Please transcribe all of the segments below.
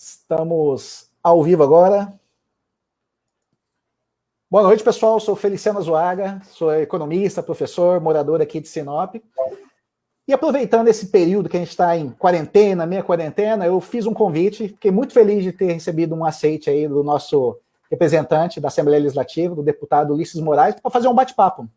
Estamos ao vivo agora. Boa noite, pessoal. Sou Feliciano Azuaga, sou economista, professor, morador aqui de Sinop. E aproveitando esse período que a gente está em quarentena, meia quarentena, eu fiz um convite, fiquei muito feliz de ter recebido um aceite aí do nosso representante da Assembleia Legislativa, do deputado Ulisses Moraes, para fazer um bate-papo.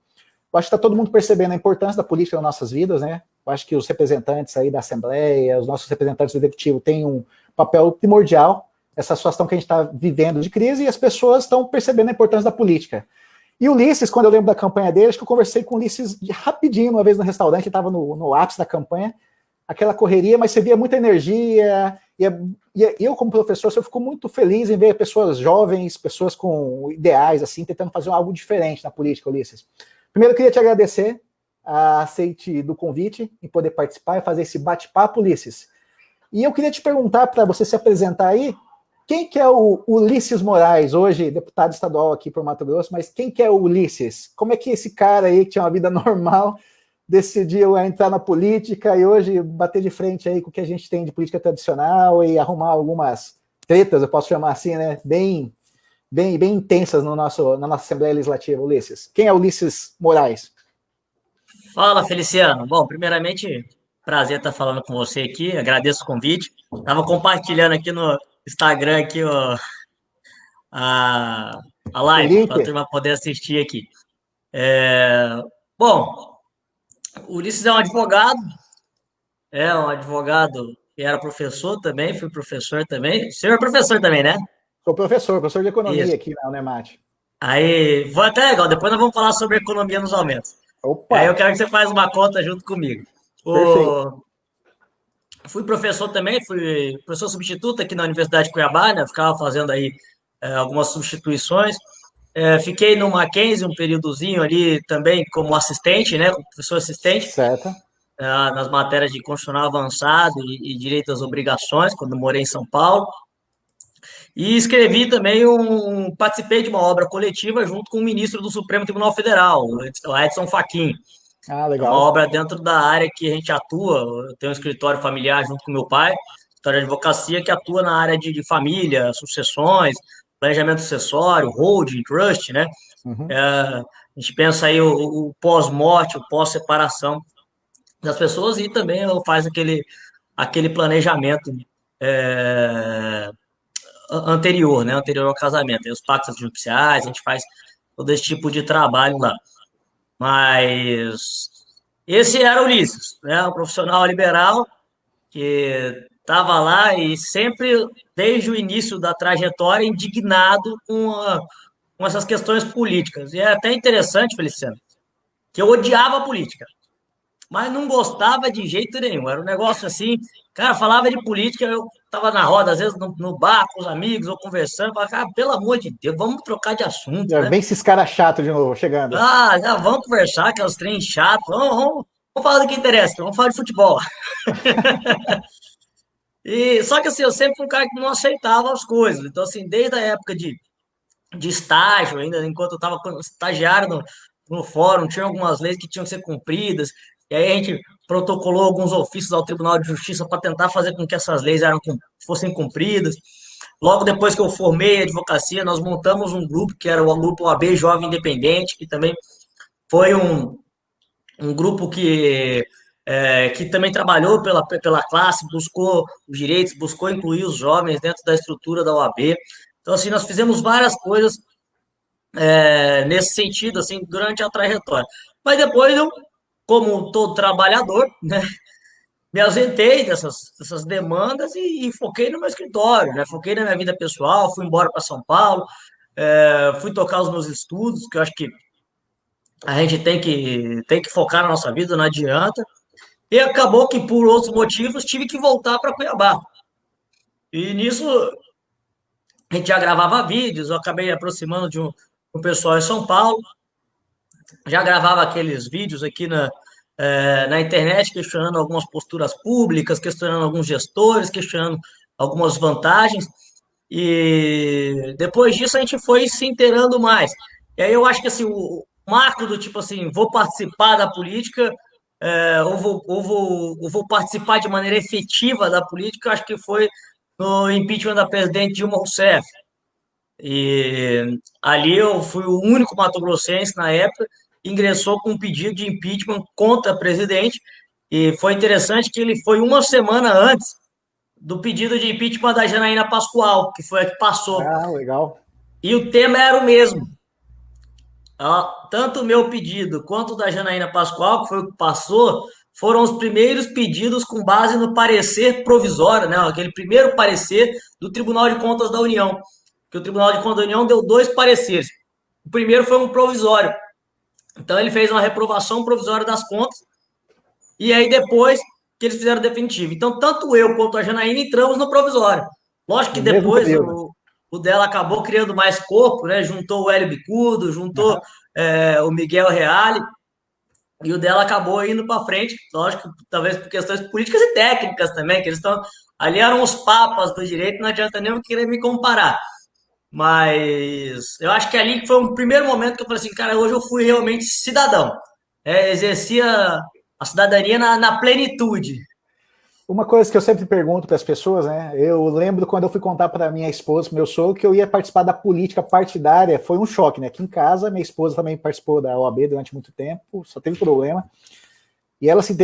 Eu acho que está todo mundo percebendo a importância da política nas nossas vidas, né? Eu acho que os representantes aí da Assembleia, os nossos representantes do Executivo têm um papel primordial nessa situação que a gente está vivendo de crise e as pessoas estão percebendo a importância da política. E o Ulisses, quando eu lembro da campanha dele, acho que eu conversei com o Ulisses rapidinho uma vez no restaurante, ele estava no ápice da campanha, aquela correria, mas você via muita energia, e eu como professor, eu fico muito feliz em ver pessoas jovens, pessoas com ideais, assim, tentando fazer algo diferente na política, Ulisses. Primeiro, eu queria te agradecer a aceite do convite e poder participar e fazer esse bate-papo, Ulisses. E eu queria te perguntar, para você se apresentar aí, quem que é o Ulisses Moraes, hoje deputado estadual aqui por Mato Grosso, mas quem que é o Ulisses? Como é que esse cara aí, que tinha uma vida normal, decidiu entrar na política e hoje bater de frente aí com o que a gente tem de política tradicional e arrumar algumas tretas, eu posso chamar assim, né, bem intensas na nossa Assembleia Legislativa, Ulisses? Quem é o Ulisses Moraes? Fala, Feliciano. Bom, primeiramente, prazer estar falando com você aqui. Agradeço o convite. Estava compartilhando aqui no Instagram aqui, a, a O live link? para a turma poder assistir aqui. Bom, o Ulisses é um advogado que era professor também, fui professor também. O senhor é professor também, né? Sou professor de economia Isso. aqui na Unemat. Aí, foi até legal. Depois nós vamos falar sobre economia nos aumentos. Opa, Aí eu quero que você faça uma conta junto comigo. perfeito. O, Fui professor também, fui professor substituto aqui na Universidade de Cuiabá, né? Ficava fazendo aí algumas substituições. Fiquei no Mackenzie um períodozinho ali também como assistente, né? Como professor assistente, Certo. nas matérias de Constitucional Avançado e Direito às Obrigações, quando morei em São Paulo. E escrevi também participei de uma obra coletiva junto com o ministro do Supremo Tribunal Federal, o Edson Fachin. Ah, É uma legal. obra dentro da área que a gente atua. Eu tenho um escritório familiar junto com meu pai, escritório de advocacia, que atua na área de família, sucessões, planejamento sucessório, holding, trust, né? Uhum. A gente pensa aí o pós-morte, o pós-separação das pessoas e também faz aquele planejamento é, anterior, né? Anterior ao casamento. E os pactos judiciais, a gente faz todo esse tipo de trabalho lá. Mas esse era o Ulisses, né? Um profissional liberal que estava lá e sempre, desde o início da trajetória, indignado com essas questões políticas. E é até interessante, Feliciano, que eu odiava a política, mas não gostava de jeito nenhum. Era um negócio assim, cara, falava de política, eu estava na roda, às vezes no bar com os amigos, ou conversando, falava, cara, pelo amor de Deus, vamos trocar de assunto, Já né? vem esses caras chatos de novo, chegando. Ah, já vamos conversar, que é os trem chatos. Vamos falar do que interessa, vamos falar de futebol. Só que assim, eu sempre fui um cara que não aceitava as coisas. Então, assim, desde a época de estágio, ainda enquanto eu estava estagiário no fórum, tinha algumas leis que tinham que ser cumpridas. E aí a gente protocolou alguns ofícios ao Tribunal de Justiça para tentar fazer com que essas leis fossem cumpridas. Logo depois que eu formei a advocacia, nós montamos um grupo que era o grupo OAB Jovem Independente, que também foi um grupo que também trabalhou pela classe, buscou os direitos, buscou incluir os jovens dentro da estrutura da OAB. Então, assim, nós fizemos várias coisas nesse sentido, assim, durante a trajetória. Mas depois eu, como todo trabalhador, né, me ausentei dessas demandas e foquei no meu escritório, né, foquei na minha vida pessoal, fui embora para São Paulo, fui tocar os meus estudos, que eu acho que a gente tem que focar na nossa vida, não adianta. E acabou que, por outros motivos, tive que voltar para Cuiabá. E nisso, a gente já gravava vídeos, eu acabei aproximando de um pessoal em São Paulo, já gravava aqueles vídeos aqui na internet, questionando algumas posturas públicas, questionando alguns gestores, questionando algumas vantagens. E depois disso, a gente foi se inteirando mais. E aí eu acho que assim, o marco do tipo assim, vou participar da política ou vou participar de maneira efetiva da política, eu acho que foi no impeachment da presidente Dilma Rousseff. E ali eu fui o único mato-grossense na época que ingressou com um pedido de impeachment contra a presidente. E foi interessante que ele foi uma semana antes do pedido de impeachment da Janaína Pascoal, que foi a que passou. Ah, legal. E o tema era o mesmo. Tanto o meu pedido quanto o da Janaína Pascoal, que foi o que passou, foram os primeiros pedidos com base no parecer provisório, né? Aquele primeiro parecer do Tribunal de Contas da União. Que o Tribunal de Contas da União deu dois pareceres. O primeiro foi um provisório. Então ele fez uma reprovação provisória das contas, e aí depois que eles fizeram o definitivo. Então, tanto eu quanto a Janaína entramos no provisório. Lógico que No mesmo depois período. o dela acabou criando mais corpo, né? Juntou o Hélio Bicudo, juntou Aham. o Miguel Reale, e o dela acabou indo para frente, lógico, talvez por questões políticas e técnicas também, que eles estão. Ali eram os papas do direito, não adianta nem eu querer me comparar. Mas eu acho que ali foi um primeiro momento que eu falei assim, cara, hoje eu fui realmente cidadão. Exercia a cidadania na plenitude. Uma coisa que eu sempre pergunto para as pessoas, né? Eu lembro quando eu fui contar para minha esposa, pro meu sogro, que eu ia participar da política partidária. Foi um choque, né? Aqui em casa, minha esposa também participou da OAB durante muito tempo, só teve problema. E ela, assim,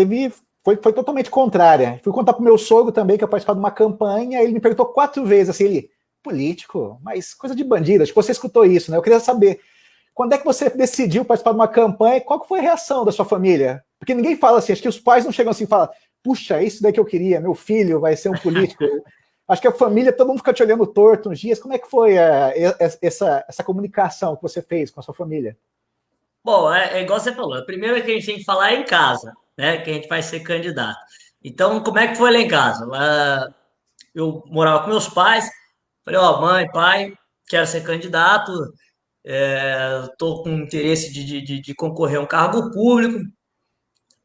foi totalmente contrária. Fui contar para o meu sogro também, que eu participava de uma campanha, ele me perguntou 4 vezes, assim, ele, político? Mas coisa de bandido, acho que você escutou isso, né? Eu queria saber, quando é que você decidiu participar de uma campanha e qual que foi a reação da sua família? Porque ninguém fala assim, acho que os pais não chegam assim e falam, puxa, é isso daí que eu queria, meu filho vai ser um político. Acho que a família, todo mundo fica te olhando torto uns dias. Como é que foi essa comunicação que você fez com a sua família? Bom, é igual você falou. A primeira que a gente tem que falar é em casa, né? Que a gente vai ser candidato. Então, como é que foi lá em casa? Eu morava com meus pais. Falei, ó, mãe, pai, quero ser candidato. Estou com interesse de concorrer a um cargo público.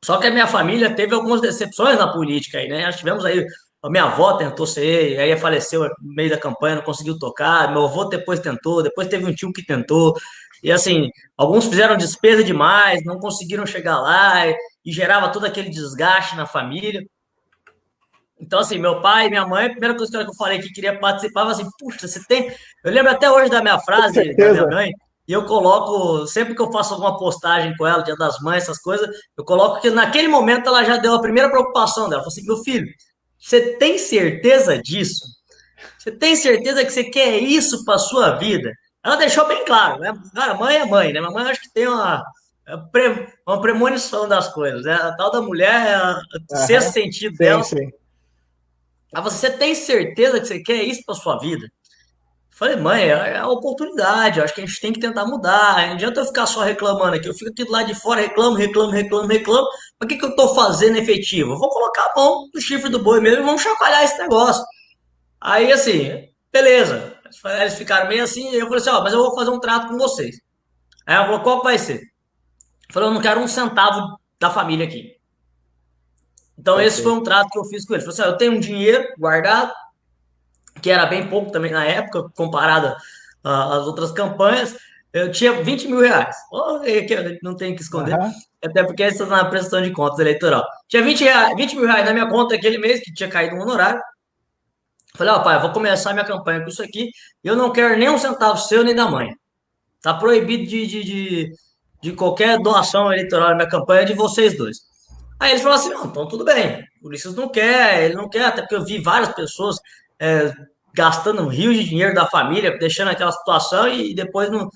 Só que a minha família teve algumas decepções na política aí, né? Nós tivemos aí, a minha avó tentou ser, aí faleceu no meio da campanha, não conseguiu tocar, meu avô depois tentou, depois teve um tio que tentou, e assim, alguns fizeram despesa demais, não conseguiram chegar lá, e gerava todo aquele desgaste na família. Então, assim, meu pai e minha mãe, a primeira coisa que eu falei que queria participar, eu falei assim, puxa, você tem. Eu lembro até hoje da minha Com frase, da minha certeza. mãe, e eu coloco, sempre que eu faço alguma postagem com ela, Dia das Mães, essas coisas, eu coloco que naquele momento ela já deu a primeira preocupação dela. Ela falou assim, meu filho, você tem certeza disso? Você tem certeza que você quer isso para sua vida? Ela deixou bem claro, né? Cara, mãe é mãe, né? Mamãe acho que tem uma premonição das coisas, né? A tal da mulher, o sexto Aham. sentido Sim, dela. sim. Ah, você tem certeza que você quer isso para sua vida? Falei, mãe, é a oportunidade, eu acho que a gente tem que tentar mudar. Não adianta eu ficar só reclamando aqui. Eu fico aqui do lado de fora, reclamo, reclamo, reclamo, reclamo. Mas o que, que eu estou fazendo efetivo? Eu vou colocar a mão no chifre do boi mesmo e vamos chacoalhar esse negócio. Aí, assim, beleza. Eles ficaram meio assim, e eu falei assim, ó, mas eu vou fazer um trato com vocês. Aí ela falou, qual que vai ser? Eu falei, eu não quero um centavo da família aqui. Então, esse foi Perfeito. um trato que eu fiz com eles. Eu falei assim, ó, eu tenho um dinheiro guardado, que era bem pouco também na época, comparada às outras campanhas, eu tinha 20 mil reais. Oh, não tem que esconder, Aham. até porque isso está na prestação de contas eleitoral. Tinha 20, reais, 20 mil reais na minha conta aquele mês, que tinha caído um honorário. Falei, ó, pai, eu vou começar minha campanha com isso aqui, e eu não quero nem um centavo seu nem da mãe. Tá proibido de qualquer doação eleitoral na minha campanha de vocês dois. Aí eles falaram assim, não, então tudo bem. O Ulisses não quer, ele não quer, até porque eu vi várias pessoas é, gastando rios de dinheiro da família, deixando aquela situação e depois não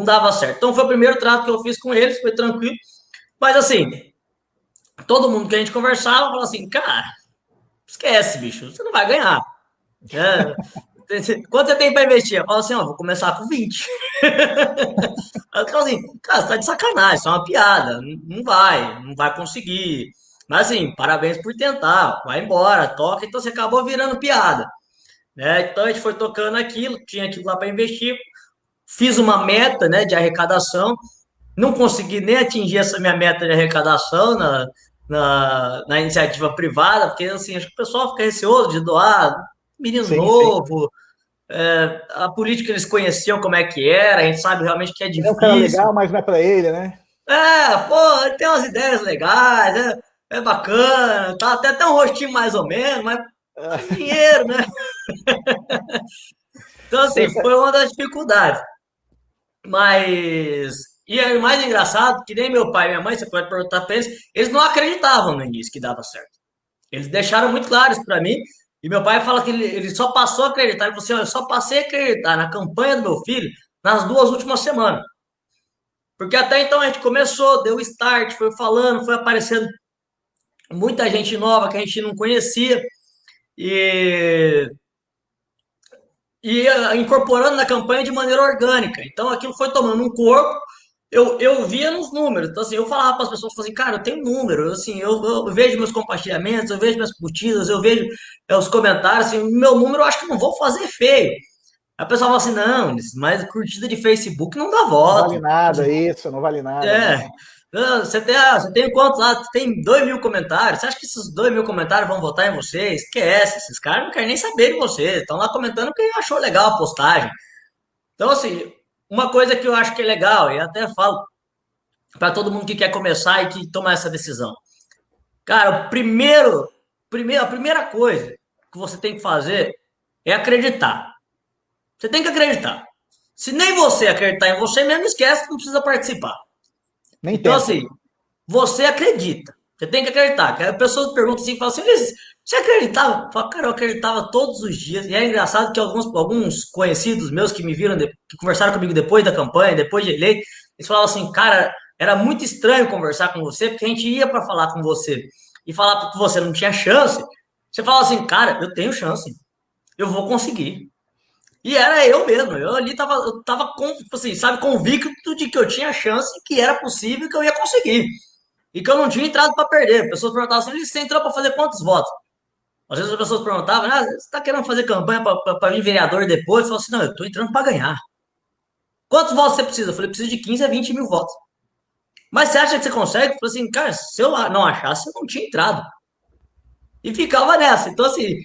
dava certo. Então foi o primeiro trato que eu fiz com eles, foi tranquilo. Mas assim, todo mundo que a gente conversava falava assim, cara, esquece, bicho, você não vai ganhar. É, quanto você tem para investir? Eu falo assim, ó, vou começar com 20. Eu falo assim, cara, você tá de sacanagem, isso é uma piada. Não vai conseguir. Mas assim, parabéns por tentar, vai embora, toca. Então você acabou virando piada, né? Então a gente foi tocando aquilo, tinha aquilo lá para investir. Fiz uma meta, né, de arrecadação. Não consegui nem atingir essa minha meta de arrecadação na iniciativa privada, porque assim, acho que o pessoal fica receoso de doar. Menino Sim, sim. novo, a política eles conheciam como é que era, a gente sabe realmente que é Ele é um cara difícil. legal, mas não é para ele, né? Pô, ele tem umas ideias legais, é bacana, tá até tem um rostinho mais ou menos, mas Ah, dinheiro, né? Então, assim, foi uma das dificuldades. Mas. E é mais engraçado que nem meu pai e minha mãe, você pode perguntar para eles não acreditavam no início que dava certo. Eles deixaram muito claro isso para mim. E meu pai fala que ele só passou a acreditar. Ele falou assim: olha, eu só passei a acreditar na campanha do meu filho nas 2 últimas semanas. Porque até então a gente começou, deu start, foi falando, foi aparecendo muita gente nova que a gente não conhecia. E incorporando na campanha de maneira orgânica. Então aquilo foi tomando um corpo. Eu via nos números. Então, assim, eu falava para as pessoas, assim, cara, eu tenho número. Assim, eu vejo meus compartilhamentos, eu vejo minhas curtidas, eu vejo os comentários. Assim, meu número eu acho que não vou fazer feio. Aí o pessoal fala assim, não, mas curtida de Facebook não dá Não vale voto. nada isso, não vale nada, né? É. Você tem quantos lá? Você tem 2.000 comentários. Você acha que esses 2.000 comentários vão votar em você? Esquece. Esses caras não querem nem saber de você. Estão lá comentando porque achou legal a postagem. Então, assim, uma coisa que eu acho que é legal, e até falo para todo mundo que quer começar e que toma essa decisão. Cara, a primeira coisa que você tem que fazer é acreditar. Você tem que acreditar. Se nem você acreditar em você mesmo, esquece que não precisa participar. Nem Então, tenta. assim, você acredita. Você tem que acreditar. Que a pessoa pergunta assim, fala assim, Ulisses, você acreditava? Eu falo, cara, eu acreditava todos os dias. E é engraçado que alguns conhecidos meus que me viram, que conversaram comigo depois da campanha, depois de eleito, eles falavam assim, cara, era muito estranho conversar com você, porque a gente ia para falar com você e falar que você não tinha chance. Você fala assim, cara, eu tenho chance. Eu vou conseguir. E era eu mesmo. Eu ali tava tipo assim, sabe, convicto de que eu tinha chance, que era possível, que eu ia conseguir. E que eu não tinha entrado para perder. As pessoas perguntavam assim: você entrou para fazer quantos votos? Às vezes as pessoas perguntavam: você está querendo fazer campanha para vir vereador depois? Eu falava assim: não, eu estou entrando para ganhar. Quantos votos você precisa? Eu falei: preciso de 15 a 20 mil votos. Mas você acha que você consegue? Eu falei assim: cara, se eu não achasse, eu não tinha entrado. E ficava nessa. Então, assim,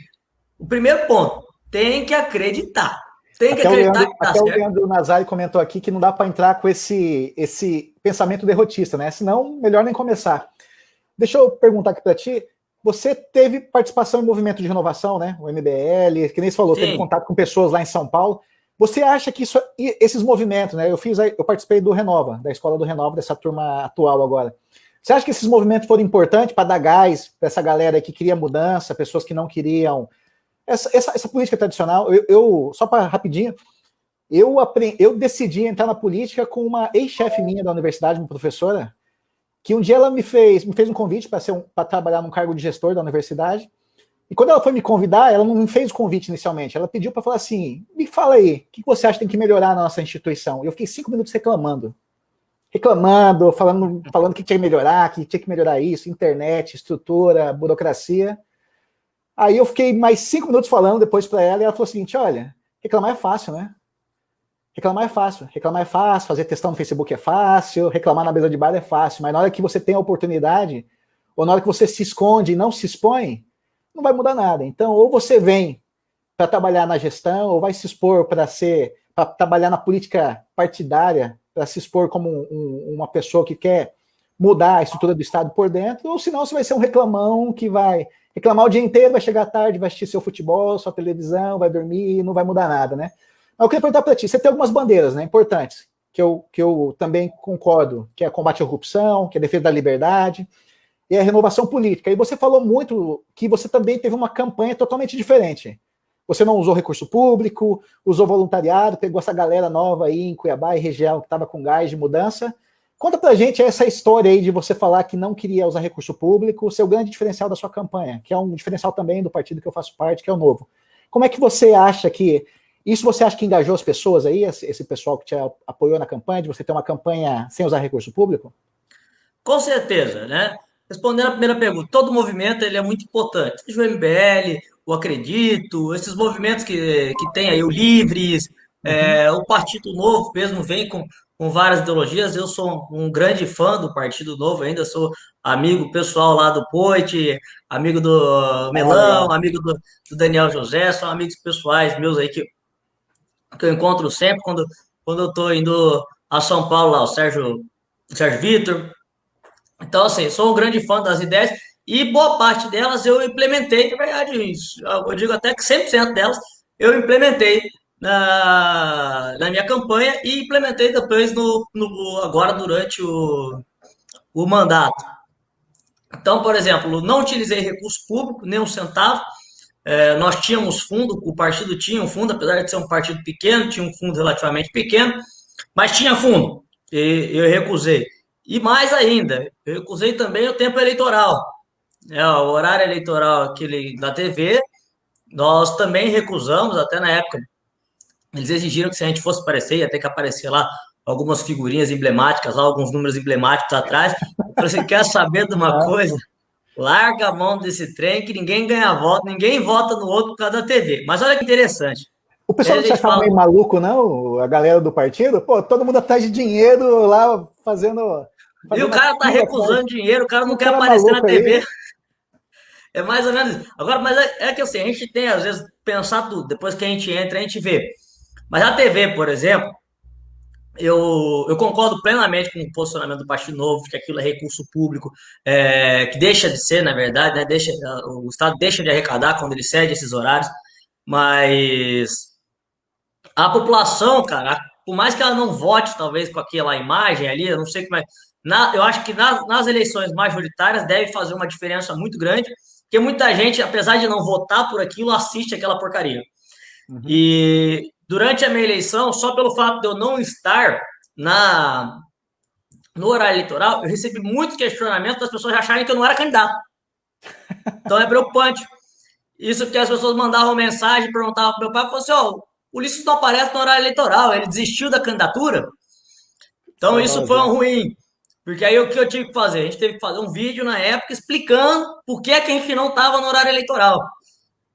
o primeiro ponto: tem que acreditar. Tem que acreditar que dá Até o certo. Leandro Nazari comentou aqui que não dá para entrar com esse pensamento derrotista, né? Senão, melhor nem começar. Deixa eu perguntar aqui para ti. Você teve participação em movimento de renovação, né? O MBL, que nem você falou, teve Sim, contato com pessoas lá em São Paulo. Você acha que esses movimentos, né? Eu participei do Renova, da escola do Renova, dessa turma atual agora. Você acha que esses movimentos foram importantes para dar gás para essa galera que queria mudança, pessoas que não queriam essa política tradicional? Só para rapidinho, eu decidi entrar na política com uma ex-chefe minha da universidade, uma professora, que um dia ela me fez um convite para trabalhar num cargo de gestor da universidade. E quando ela foi me convidar, ela não me fez o convite inicialmente. Ela pediu para falar assim: me fala aí, o que você acha que tem que melhorar na nossa instituição? E eu fiquei 5 minutos reclamando, falando que tinha que melhorar, isso, internet, estrutura, burocracia. Aí eu fiquei mais 5 minutos falando depois para ela, e ela falou o seguinte: olha, reclamar é fácil, né? Reclamar é fácil, fazer testão no Facebook é fácil, reclamar na mesa de bar é fácil, mas na hora que você tem a oportunidade, ou na hora que você se esconde e não se expõe, não vai mudar nada. Então, ou você vem para trabalhar na gestão, ou vai se expor para trabalhar na política partidária, para se expor como uma pessoa que quer mudar a estrutura do Estado por dentro, ou senão você vai ser um reclamão que vai reclamar o dia inteiro, vai chegar tarde, vai assistir seu futebol, sua televisão, vai dormir e não vai mudar nada, né? Mas eu queria perguntar para ti, você tem algumas bandeiras, né, importantes, que eu também concordo, que é combate à corrupção, que é a defesa da liberdade, e a renovação política. E você falou muito que você também teve uma campanha totalmente diferente. Você não usou recurso público, usou voluntariado, pegou essa galera nova aí em Cuiabá e região que estava com gás de mudança. Conta pra gente essa história aí de você falar que não queria usar recurso público, o seu grande diferencial da sua campanha, que é um diferencial também do partido que eu faço parte, que é o Novo. Como é que você acha que você acha que engajou as pessoas aí, esse pessoal que te apoiou na campanha, de você ter uma campanha sem usar recurso público? com certeza, né? Respondendo a primeira pergunta, todo movimento ele é muito importante. Seja o MBL, o Acredito, esses movimentos que tem aí, o Livres, Uhum. o Partido Novo mesmo vem com várias ideologias. Eu sou um grande fã do Partido Novo, ainda sou amigo pessoal lá do Poit, amigo do Ah, Melão, legal. amigo do Daniel José, são amigos pessoais meus aí que eu encontro sempre quando eu estou indo a São Paulo, lá, o Sérgio Vitor. Então, assim, sou um grande fã das ideias e boa parte delas eu implementei, de verdade, eu digo até que 100% delas eu implementei na minha campanha e implementei depois agora durante o mandato. Então, por exemplo, não utilizei recurso público, nem um centavo. Nós tínhamos fundo, o partido tinha um fundo, apesar de ser um partido pequeno, tinha um fundo relativamente pequeno, mas tinha fundo. E eu recusei. E mais ainda, eu recusei também o tempo eleitoral. O horário eleitoral aquele da TV, nós também recusamos, até na época. Eles exigiram que se a gente fosse aparecer, ia ter que aparecer lá algumas figurinhas emblemáticas, lá, alguns números emblemáticos atrás. Eu falei assim, quer saber de uma coisa? Larga a mão desse trem que ninguém ganha voto, ninguém vota no outro por causa da TV. Mas olha que interessante. O Aí pessoal a não se gente achava fala, meio maluco, não? A galera do partido? Pô, todo mundo atrás de dinheiro lá, fazendo e o a cara tá fila atrás. recusando dinheiro, o cara E não o quer cara aparecer na maluco TV. aí. É mais ou menos isso. Agora, mas é que assim, a gente tem, às vezes, pensar tudo. Depois que a gente entra, a gente vê. Mas a TV, por exemplo, eu concordo plenamente com o posicionamento do Partido Novo, que aquilo é recurso público, que deixa de ser, na verdade, né? O Estado deixa de arrecadar quando ele cede esses horários, mas a população, cara, por mais que ela não vote, talvez, com aquela imagem ali, eu não sei como é. Eu acho que nas eleições majoritárias deve fazer uma diferença muito grande, porque muita gente, apesar de não votar por aquilo, assiste aquela porcaria. Uhum. E durante a minha eleição, só pelo fato de eu não estar na, no horário eleitoral, eu recebi muitos questionamentos das pessoas acharem que eu não era candidato. Então é preocupante. Isso porque as pessoas mandavam mensagem, perguntavam para meu pai, falavam assim, ó, o Ulisses não aparece no horário eleitoral, ele desistiu da candidatura. Então isso foi Famosa. um ruim. Porque aí o que eu tive que fazer? A gente teve que fazer um vídeo na época explicando por que, que a gente não estava no horário eleitoral.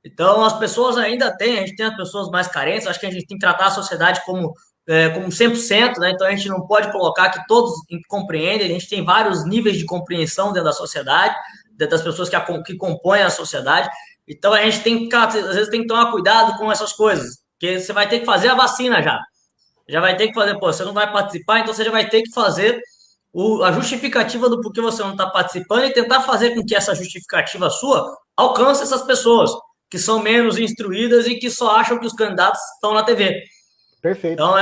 Então, as pessoas ainda têm, a gente tem as pessoas mais carentes, acho que a gente tem que tratar a sociedade como 100%, né? Então, a gente não pode colocar que todos compreendem, a gente tem vários níveis de compreensão dentro da sociedade, dentro das pessoas que compõem a sociedade. Então, a gente tem que, às vezes, tem que tomar cuidado com essas coisas, porque você vai ter que fazer a vacina já. Já vai ter que fazer, pô, você não vai participar, então você já vai ter que fazer a justificativa do porquê você não está participando e tentar fazer com que essa justificativa sua alcance essas pessoas que são menos instruídas e que só acham que os candidatos estão na TV. Perfeito. Então,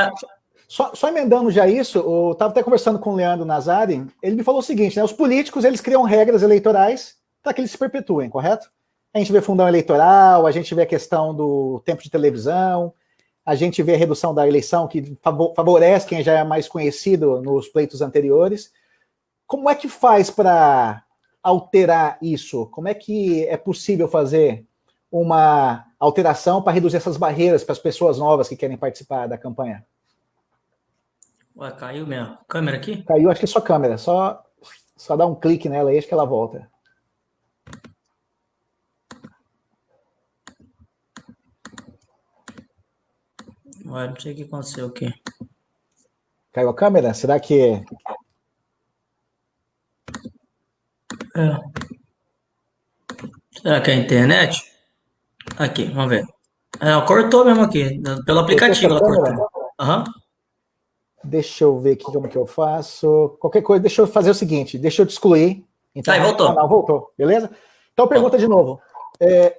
Só emendando já isso, eu estava até conversando com o Leandro Nazari, ele me falou o seguinte, né, os políticos eles criam regras eleitorais para que eles se perpetuem, correto? A gente vê fundão eleitoral, a gente vê a questão do tempo de televisão, a gente vê a redução da eleição, que favorece quem já é mais conhecido nos pleitos anteriores. Como é que faz para alterar isso? Como é que é possível fazer uma alteração para reduzir essas barreiras para as pessoas novas que querem participar da campanha? ué, caiu minha câmera aqui? Caiu, acho que sua câmera. Só dá um clique nela aí, acho que ela volta. Ué, não sei o que aconteceu aqui. Caiu a câmera? Será que... Será que é a internet? Aqui, vamos ver. Cortou mesmo aqui, pelo cortou aplicativo sua ela câmera? cortou. Aham. Deixa eu ver aqui como que eu faço. Qualquer coisa, deixa eu fazer o seguinte, deixa eu te excluir. Então, Aí, voltou. não, voltou, beleza? Então, pergunta de novo.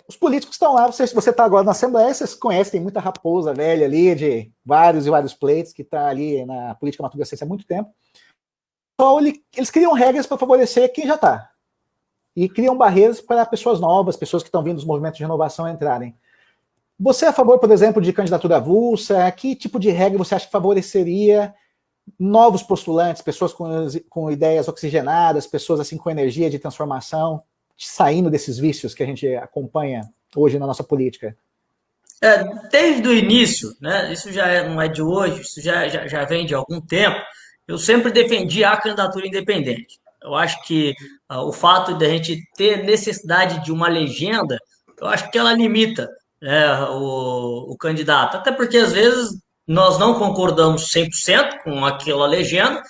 Os políticos que estão lá, você está agora na Assembleia, vocês conhecem, tem muita raposa velha ali, de vários e vários pleitos, que está ali na política mato-grossense há muito tempo. Só eles criam regras para favorecer quem já está. E criam barreiras para pessoas novas, pessoas que estão vindo dos movimentos de renovação entrarem. Você é a favor, por exemplo, de candidatura avulsa? Que tipo de regra você acha que favoreceria novos postulantes, pessoas com ideias oxigenadas, pessoas assim com energia de transformação, saindo desses vícios que a gente acompanha hoje na nossa política? Desde o início, né, isso não é de hoje, isso já vem de algum tempo, eu sempre defendi a candidatura independente. Eu acho que o fato de a gente ter necessidade de uma legenda, eu acho que ela limita, né, o candidato. Até porque, às vezes, nós não concordamos 100% com aquela legenda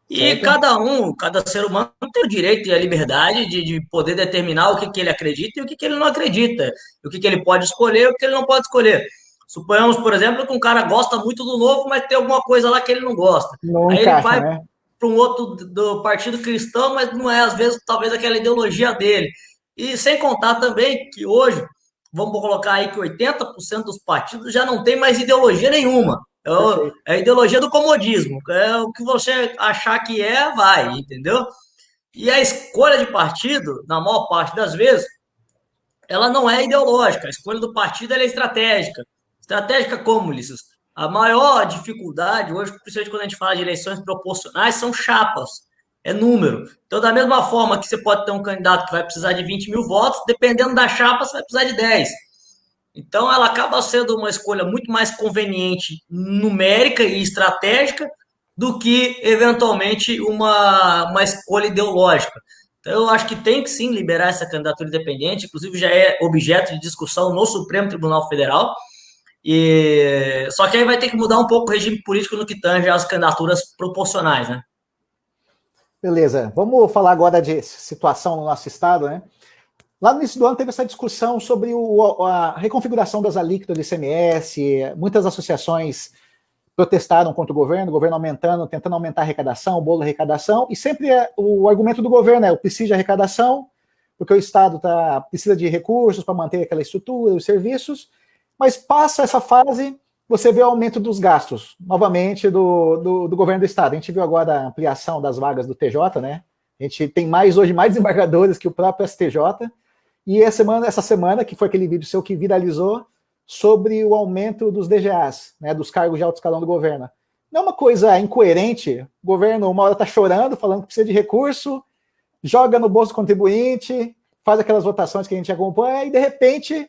e Certo? cada ser humano tem o direito e a liberdade de poder determinar o que ele acredita e o que ele não acredita, o que ele pode escolher e o que ele não pode escolher. Suponhamos, por exemplo, que um cara gosta muito do Novo, mas tem alguma coisa lá que ele não gosta. Não Aí ele encaixa, vai né? para um outro do Partido Cristão, mas não é, às vezes, talvez aquela ideologia dele. E sem contar também que hoje vamos colocar aí que 80% dos partidos já não tem mais ideologia nenhuma. Perfeito. É a ideologia do comodismo. É o que você achar que vai, entendeu? E a escolha de partido, na maior parte das vezes, ela não é ideológica. A escolha do partido é estratégica. Estratégica como, Ulisses? A maior dificuldade hoje, principalmente quando a gente fala de eleições proporcionais, são chapas, é número. Então, da mesma forma que você pode ter um candidato que vai precisar de 20 mil votos, dependendo da chapa, você vai precisar de 10. Então, ela acaba sendo uma escolha muito mais conveniente, numérica e estratégica, do que, eventualmente, uma escolha ideológica. Então, eu acho que tem que sim liberar essa candidatura independente, inclusive já é objeto de discussão no Supremo Tribunal Federal. Só que aí vai ter que mudar um pouco o regime político no que tange às candidaturas proporcionais, né? Beleza. Vamos falar agora de situação no nosso estado, né? Lá no início do ano teve essa discussão sobre a reconfiguração das alíquotas do ICMS, muitas associações protestaram contra o governo aumentando, tentando aumentar a arrecadação, o bolo de arrecadação, e sempre o argumento do governo é o preciso de arrecadação, porque o Estado precisa de recursos para manter aquela estrutura, os serviços, mas passa essa fase, você vê o aumento dos gastos, novamente, do governo do Estado. A gente viu agora a ampliação das vagas do TJ, né? A gente tem hoje mais desembargadores que o próprio STJ, e essa semana, que foi aquele vídeo seu que viralizou, sobre o aumento dos DGAs, né, dos cargos de alto escalão do governo. Não é uma coisa incoerente? O governo uma hora está chorando, falando que precisa de recurso, joga no bolso do contribuinte, faz aquelas votações que a gente acompanha, e de repente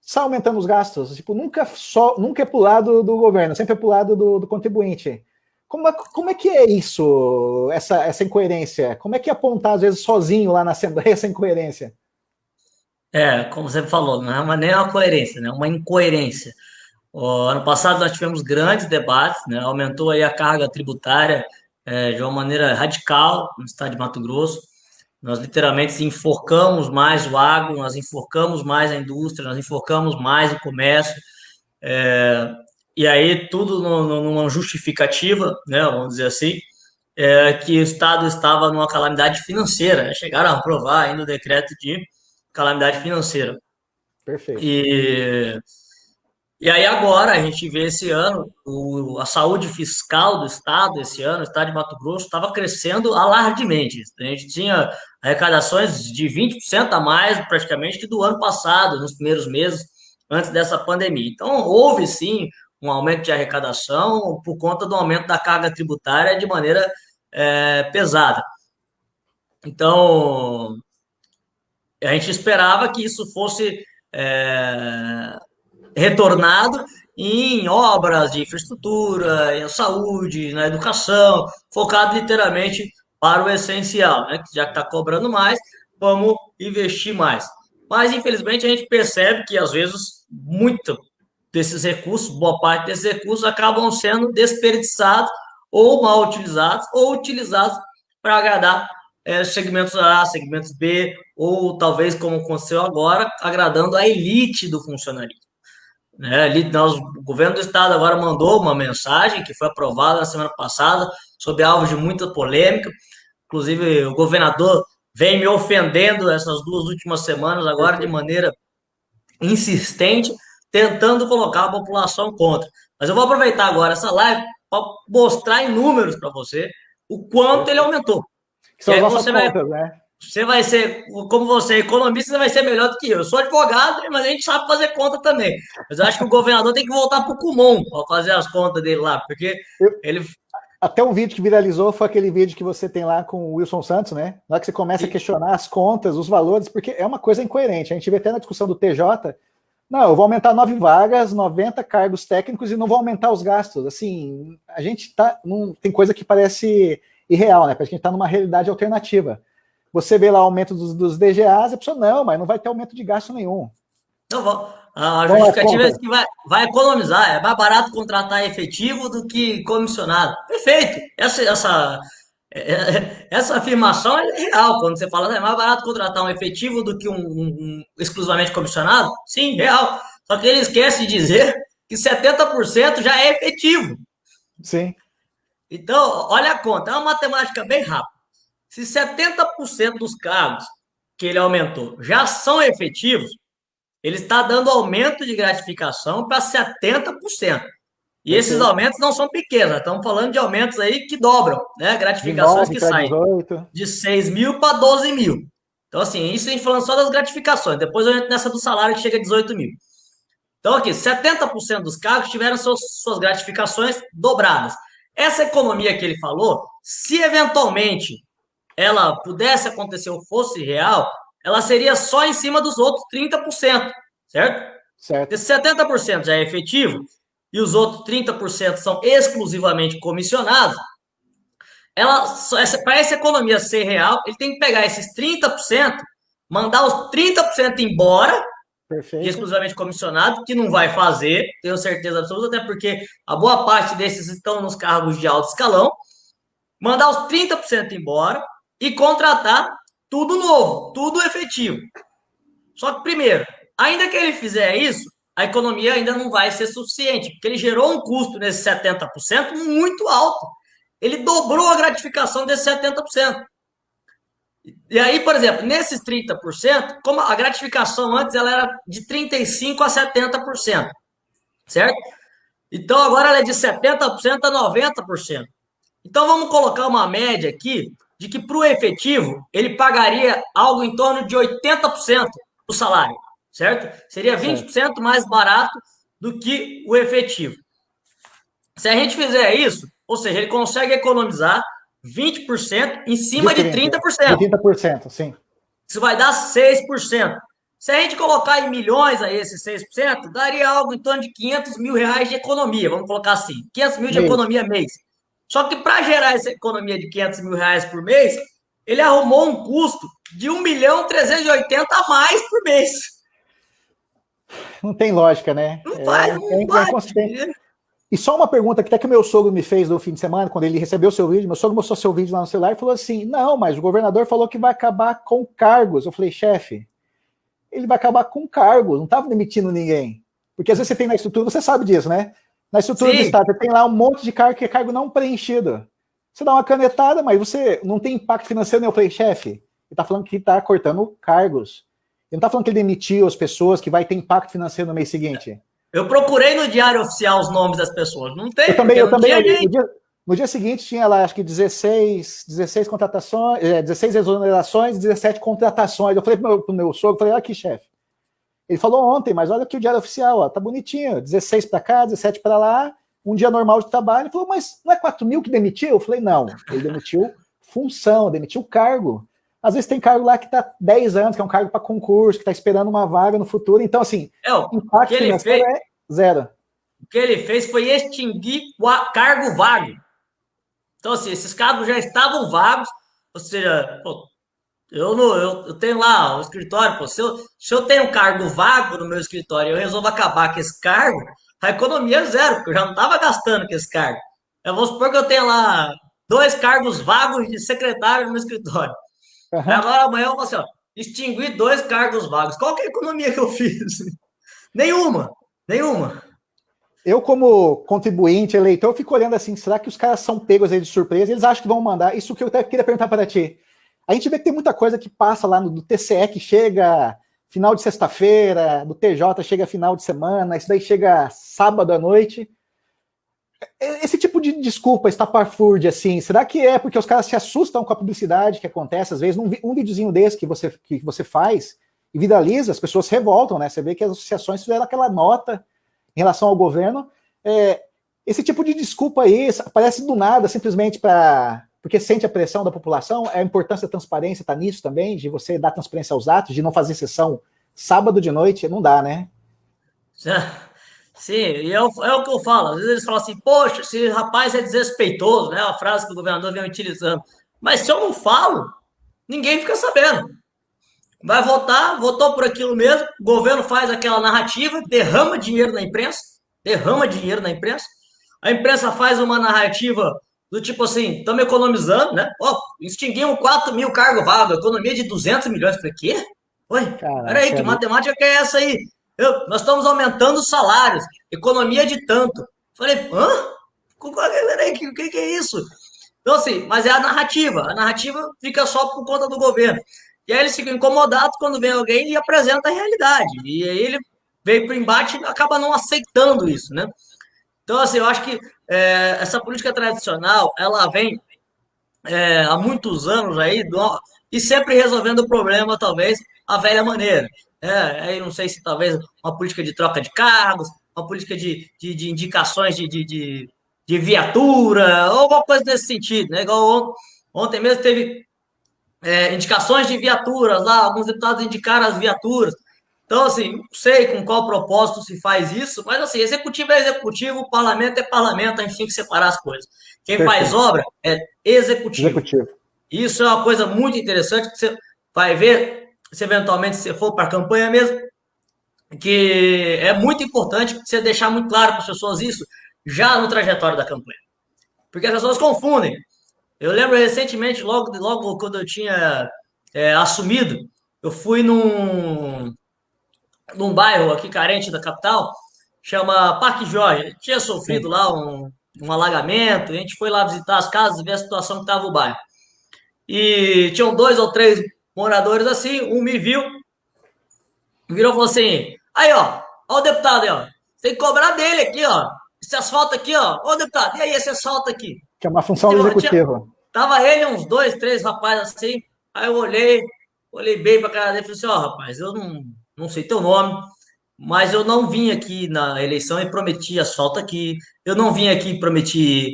está aumentando os gastos. Tipo, nunca é para o lado do governo, sempre é para o lado do contribuinte. Como é que é isso, essa incoerência? Como é que apontar, às vezes, sozinho lá na Assembleia essa incoerência? Como você falou, não é nem uma coerência, né? É uma incoerência. O ano passado nós tivemos grandes debates, né? Aumentou aí a carga tributária de uma maneira radical no estado de Mato Grosso. Nós literalmente enforcamos mais o agro, nós enforcamos mais a indústria, nós enforcamos mais o comércio. E aí tudo numa justificativa, né? Vamos dizer assim, que o estado estava numa calamidade financeira. Chegaram a aprovar ainda o decreto de calamidade financeira. Perfeito. E aí agora a gente vê esse ano a saúde fiscal do estado, esse ano, o estado de Mato Grosso estava crescendo alardemente. A gente tinha arrecadações de 20% a mais praticamente que do ano passado, nos primeiros meses antes dessa pandemia. Então houve sim um aumento de arrecadação por conta do aumento da carga tributária de maneira pesada. Então a gente esperava que isso fosse retornado em obras de infraestrutura, em saúde, na educação, focado literalmente para o essencial, né? Já que está cobrando mais, vamos investir mais. Mas, infelizmente, a gente percebe que, às vezes, muito desses recursos, boa parte desses recursos, acabam sendo desperdiçados ou mal utilizados, ou utilizados para agradar segmentos A, segmentos B, ou talvez, como aconteceu agora, agradando a elite do funcionalismo. O governo do estado agora mandou uma mensagem que foi aprovada na semana passada, sob alvo de muita polêmica. Inclusive, o governador vem me ofendendo essas 2 últimas semanas agora de maneira insistente, tentando colocar a população contra. Mas eu vou aproveitar agora essa live para mostrar em números para você o quanto ele aumentou. Que são as nossas contas, né? Você vai ser, como você é economista, você vai ser melhor do que eu. Eu sou advogado, mas a gente sabe fazer conta também. Mas eu acho que o governador tem que voltar para o Kumon para fazer as contas dele lá, porque ele. Até um vídeo que viralizou foi aquele vídeo que você tem lá com o Wilson Santos, né? Na hora que você começa a questionar as contas, os valores, porque é uma coisa incoerente. A gente vê até na discussão do TJ, não, eu vou aumentar 9 vagas, 90 cargos técnicos e não vou aumentar os gastos. Assim, a gente tem coisa que parece irreal, né? Parece que a gente está numa realidade alternativa. Você vê lá o aumento dos DGAs, a pessoa, não, mas não vai ter aumento de gasto nenhum. Não, a justificativa é que vai economizar. É mais barato contratar efetivo do que comissionado. Perfeito. Essa afirmação é real. Quando você fala, é mais barato contratar um efetivo do que um exclusivamente comissionado? Sim, real. Só que ele esquece de dizer que 70% já é efetivo. Sim. Então, olha a conta. É uma matemática bem rápida. Se 70% dos cargos que ele aumentou já são efetivos, ele está dando aumento de gratificação para 70%. E esses Perfeito. aumentos não são pequenos, estamos falando de aumentos aí que dobram, né? De Gratificações 9 que para saem 18. de 6 mil para 12 mil. Então, assim, isso a gente falando só das gratificações. Depois eu entro nessa do salário que chega a 18 mil. Então, aqui, 70% dos cargos tiveram suas gratificações dobradas. Essa economia que ele falou, se eventualmente ela pudesse acontecer ou fosse real, ela seria só em cima dos outros 30%, certo? Certo. Esse 70% já é efetivo e os outros 30% são exclusivamente comissionados. Para essa economia ser real, ele tem que pegar esses 30%, mandar os 30% embora, de Perfeito. exclusivamente comissionado, que não vai fazer, tenho certeza absoluta, até porque a boa parte desses estão nos cargos de alto escalão, mandar os 30% embora e contratar tudo novo, tudo efetivo. Só que, primeiro, ainda que ele fizer isso, a economia ainda não vai ser suficiente, porque ele gerou um custo nesses 70% muito alto. Ele dobrou a gratificação desses 70%. E aí, por exemplo, nesses 30%, como a gratificação antes ela era de 35% a 70%, certo? Então agora ela é de 70% a 90%. Então vamos colocar uma média aqui de que para o efetivo ele pagaria algo em torno de 80% do salário, certo? Seria Certo. 20% mais barato do que o efetivo. Se a gente fizer isso, ou seja, ele consegue economizar 20% em De cima de 30. De 30%. 30%, sim. Isso vai dar 6%. Se a gente colocar em milhões aí esses 6%, daria algo em torno de 500 mil reais de economia, vamos colocar assim, 500 mil de Mês. economia mês. Só que para gerar essa economia de 500 mil reais por mês, ele arrumou um custo de 1.380.000 a mais por mês. Não tem lógica, né? Não faz, não É bate. inconsistente. E só uma pergunta que até que o meu sogro me fez no fim de semana, quando ele recebeu o seu vídeo, meu sogro mostrou seu vídeo lá no celular e falou assim, não, mas o governador falou que vai acabar com cargos. Eu falei, chefe, ele vai acabar com cargos, não estava demitindo ninguém. Porque às vezes você tem na estrutura, você sabe disso, né? Na estrutura do Sim, Estado, você tem lá um monte de cargo que é cargo não preenchido. Você dá uma canetada, mas você não tem impacto financeiro. Eu falei, chefe, ele está falando que está cortando cargos. Ele não está falando que ele demitiu as pessoas, que vai ter impacto financeiro no mês seguinte. eu procurei no Diário Oficial os nomes das pessoas. Não tem, porque Eu não também tinha olhei. gente. No dia seguinte tinha lá, acho que 16 contratações, 16 exonerações, 17 contratações. Eu falei pro meu sogro, falei, aqui, chefe. Ele falou ontem, mas olha aqui o Diário Oficial, ó, tá bonitinho, 16 para cá, 17 para lá, um dia normal de trabalho. Ele falou, mas não é 4 mil que demitiu? Eu falei, não, ele demitiu função, demitiu cargo. Às vezes tem cargo lá que está 10 anos, que é um cargo para concurso, que está esperando uma vaga no futuro. Então, assim, O que impacto ele financeiro fez, é zero. o que ele fez foi extinguir o cargo vago. Então, assim, esses cargos já estavam vagos, ou seja, pô, eu tenho lá um escritório, pô, se eu tenho um cargo vago no meu escritório e eu resolvo acabar com esse cargo, a economia é zero, porque eu já não estava gastando com esse cargo. Eu vou supor que eu tenho lá 2 cargos vagos de secretário no meu escritório. Aí Uhum. agora amanhã eu vou assim, ó, extinguir 2 cargos vagos. Qual que é a economia que eu fiz? Nenhuma, nenhuma. Eu, como contribuinte, eleitor, fico olhando assim, será que os caras são pegos aí de surpresa? Eles acham que vão mandar. Isso que eu até queria perguntar para ti. A gente vê que tem muita coisa que passa lá do TCE que chega final de sexta-feira, do TJ chega final de semana, isso daí chega sábado à noite. Esse tipo de desculpa estapafúrdia, assim, será que é porque os caras se assustam com a publicidade que acontece, às vezes, um videozinho desse que você faz e viraliza, as pessoas se revoltam, né? Você vê que as associações fizeram aquela nota em relação ao governo. Esse tipo de desculpa aí aparece do nada, simplesmente porque sente a pressão da população. A importância da transparência está nisso também, de você dar transparência aos atos, de não fazer sessão sábado de noite, não dá, né? Sim, e é o que eu falo. Às vezes eles falam assim, poxa, esse rapaz é desrespeitoso, né? A frase que o governador vem utilizando. Mas se eu não falo, ninguém fica sabendo. Vai votar, votou por aquilo mesmo, o governo faz aquela narrativa, derrama dinheiro na imprensa, a imprensa faz uma narrativa do tipo assim, estamos economizando, né? Ó, extinguimos 4 mil cargos vagos, economia de 200 milhões. Falei, quê? Oi, peraí, que Caraca, matemática que é essa aí? Nós estamos aumentando os salários, economia de tanto. Falei, hã? Peraí, o que é isso? Então, assim, mas é a narrativa fica só por conta do governo. E aí eles ficam incomodados quando vem alguém e apresenta a realidade. E aí ele veio para o embate e acaba não aceitando isso, né? Então, assim, eu acho que essa política tradicional, ela vem há muitos anos aí, e sempre resolvendo o problema, talvez, a velha maneira. Aí não sei se talvez uma política de troca de cargos, uma política de indicações de viatura, ou alguma coisa nesse sentido, né? Igual ontem mesmo teve indicações de viaturas lá, alguns deputados indicaram as viaturas. Então, assim, não sei com qual propósito se faz isso, mas assim, executivo é executivo, parlamento é parlamento, a gente tem que separar as coisas. Quem faz Perfeito. obra é executivo. Executivo. Isso é uma coisa muito interessante que você vai ver, se eventualmente você for para a campanha mesmo, que é muito importante você deixar muito claro para as pessoas isso já no trajetório da campanha. Porque as pessoas confundem. Eu lembro recentemente, logo quando eu tinha assumido, eu fui num bairro aqui carente da capital, chama Parque Jorge. Tinha sofrido Sim. lá um alagamento, a gente foi lá visitar as casas e ver a situação que estava o bairro. E tinham 2 ou 3 moradores assim, um me viu, virou e falou assim: aí ó o deputado aí, ó, tem que cobrar dele aqui, ó, esse asfalto aqui, ó, ô deputado, e aí esse asfalto aqui? Que é uma função do executivo. Tava ele, uns 2, 3 rapazes assim, aí eu olhei bem pra cara dele e falei assim: ó, rapaz, eu não sei teu nome, mas eu não vim aqui na eleição e prometi asfalto aqui, eu não vim aqui e prometi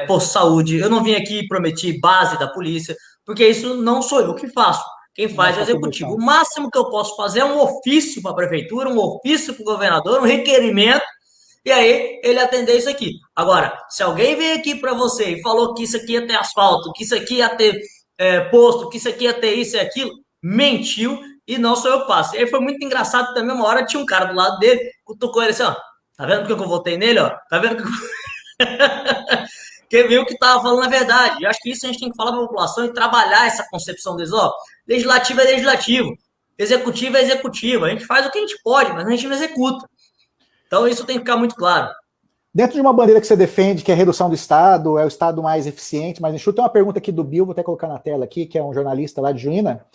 posto de saúde, eu não vim aqui e prometi base da polícia, porque isso não sou eu que faço. Quem faz é o Nossa executivo. O atribuição. máximo que eu posso fazer é um ofício para a prefeitura, um ofício para o governador, um requerimento, e aí ele atender isso aqui. Agora, se alguém veio aqui para você e falou que isso aqui ia ter asfalto, que isso aqui ia ter posto, que isso aqui ia ter isso e aquilo, mentiu e não sou eu que faço. E aí foi muito engraçado também, uma hora tinha um cara do lado dele, cutucou ele assim, ó, tá vendo porque eu votei nele, ó? Tá vendo que viu que tava falando a verdade. Eu acho que isso a gente tem que falar para a população e trabalhar essa concepção deles, ó, legislativo é legislativo, executivo é executivo. A gente faz o que a gente pode, mas a gente não executa. Então isso tem que ficar muito claro. Dentro de uma bandeira que você defende, que é a redução do Estado, é o Estado mais eficiente, mais enxuto, tem uma pergunta aqui do Bill, vou até colocar na tela aqui, que é um jornalista lá de Juína.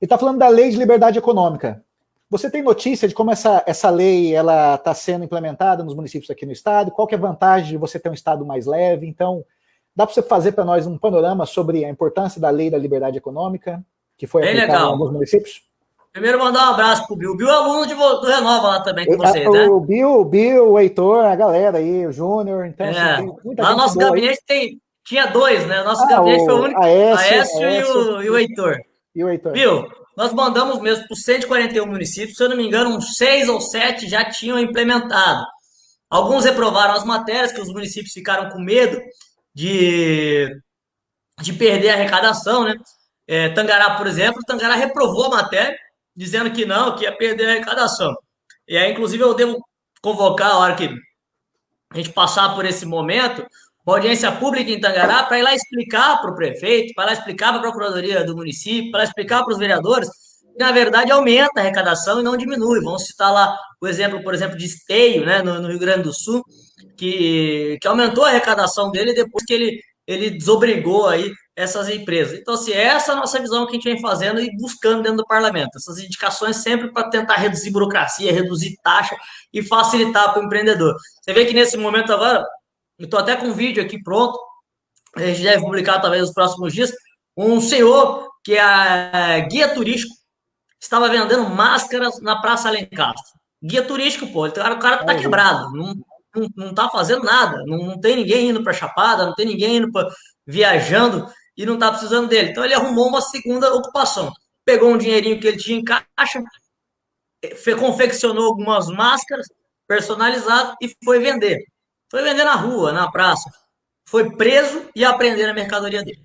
Ele está falando da Lei de Liberdade Econômica. Você tem notícia de como essa lei ela está sendo implementada nos municípios aqui no Estado? Qual que é a vantagem de você ter um Estado mais leve? Então, dá para você fazer para nós um panorama sobre a importância da Lei da Liberdade Econômica, que foi Bem aplicada em legal. alguns municípios? Primeiro mandar um abraço pro Bill. O Bill é aluno do Renova lá também com vocês, né? O Bill, o Heitor, a galera aí, o Júnior, então assim, tem muita Lá no gente nosso boa aí. gabinete tinha 2, né? Nosso gabinete foi o O único, Aécio e o Heitor. e o Heitor. Bill, nós mandamos mesmo para 141 municípios, se eu não me engano, uns 6 ou 7 já tinham implementado. Alguns reprovaram as matérias, que os municípios ficaram com medo de, de perder a arrecadação, né? Tangará, por exemplo, Tangará reprovou a matéria, dizendo que não, que ia perder a arrecadação. E aí, inclusive, eu devo convocar a hora que a gente passar por esse momento, uma audiência pública em Tangará para ir lá explicar para o prefeito, para lá explicar para a procuradoria do município, para explicar para os vereadores que, na verdade, aumenta a arrecadação e não diminui. Vamos citar lá o exemplo, por exemplo, de Esteio, né, no Rio Grande do Sul, que aumentou a arrecadação dele depois que ele desobrigou aí essas empresas. Então, assim, essa é a nossa visão que a gente vem fazendo e buscando dentro do parlamento. Essas indicações sempre para tentar reduzir burocracia, reduzir taxa e facilitar para o empreendedor. Você vê que nesse momento agora, eu estou até com um vídeo aqui pronto, a gente deve publicar talvez nos próximos dias, um senhor que é guia turístico, estava vendendo máscaras na Praça Alencastro. Guia turístico, pô, o cara tá quebrado, não tá fazendo nada, não tem ninguém indo para Chapada, não tem ninguém indo viajando e não tá precisando dele. Então ele arrumou uma segunda ocupação. Pegou um dinheirinho que ele tinha em caixa, confeccionou algumas máscaras personalizadas e foi vender. Foi vender na rua, na praça. Foi preso e aprender a mercadoria dele.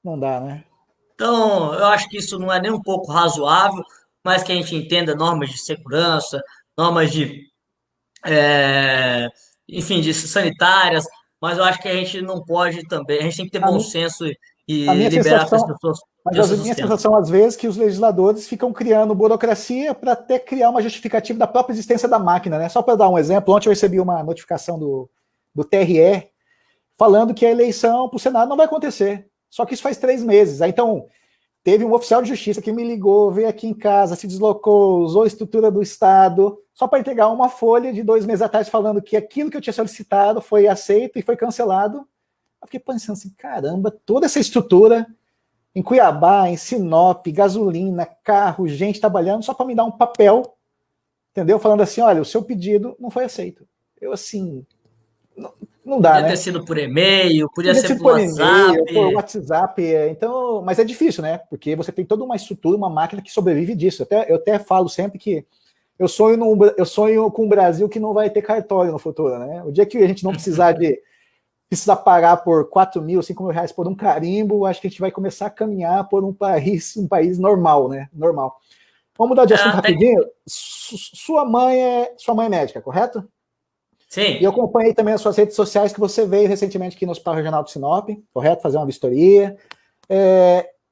Não dá, né? Então, eu acho que isso não é nem um pouco razoável, mas que a gente entenda normas de segurança, normas é, enfim, de sanitárias, mas eu acho que a gente não pode também, a gente tem que ter A, bom mi, senso a e minha liberar que as sensação, pessoas mas tenham a seu minha sustento. sensação, às vezes, que os legisladores ficam criando burocracia para até criar uma justificativa da própria existência da máquina, né? Só para dar um exemplo, ontem eu recebi uma notificação do TRE falando que a eleição para o Senado não vai acontecer. Só que isso faz 3 meses. Aí, então, teve um oficial de justiça que me ligou, veio aqui em casa, se deslocou, usou a estrutura do Estado, só para entregar uma folha de 2 meses atrás falando que aquilo que eu tinha solicitado foi aceito e foi cancelado. Eu fiquei pensando assim, caramba, toda essa estrutura em Cuiabá, em Sinop, gasolina, carro, gente trabalhando, só para me dar um papel, entendeu? Falando assim, olha, o seu pedido não foi aceito. Eu assim, não dá, Podia ter né? sido por e-mail, podia Podia ser ser por por WhatsApp. e-mail, por WhatsApp, então, mas é difícil, né? Porque você tem toda uma estrutura, uma máquina que sobrevive disso. Eu até falo sempre que eu sonho com um Brasil que não vai ter cartório no futuro, né? O dia que a gente não precisar pagar por 4 mil, 5 mil reais por um carimbo, acho que a gente vai começar a caminhar por um país normal, né? Normal. Vamos mudar de assunto Até... rapidinho. Sua mãe é médica, correto? E eu Sim. acompanhei também as suas redes sociais que você veio recentemente aqui no Hospital Regional de Sinop, correto? Fazer uma vistoria.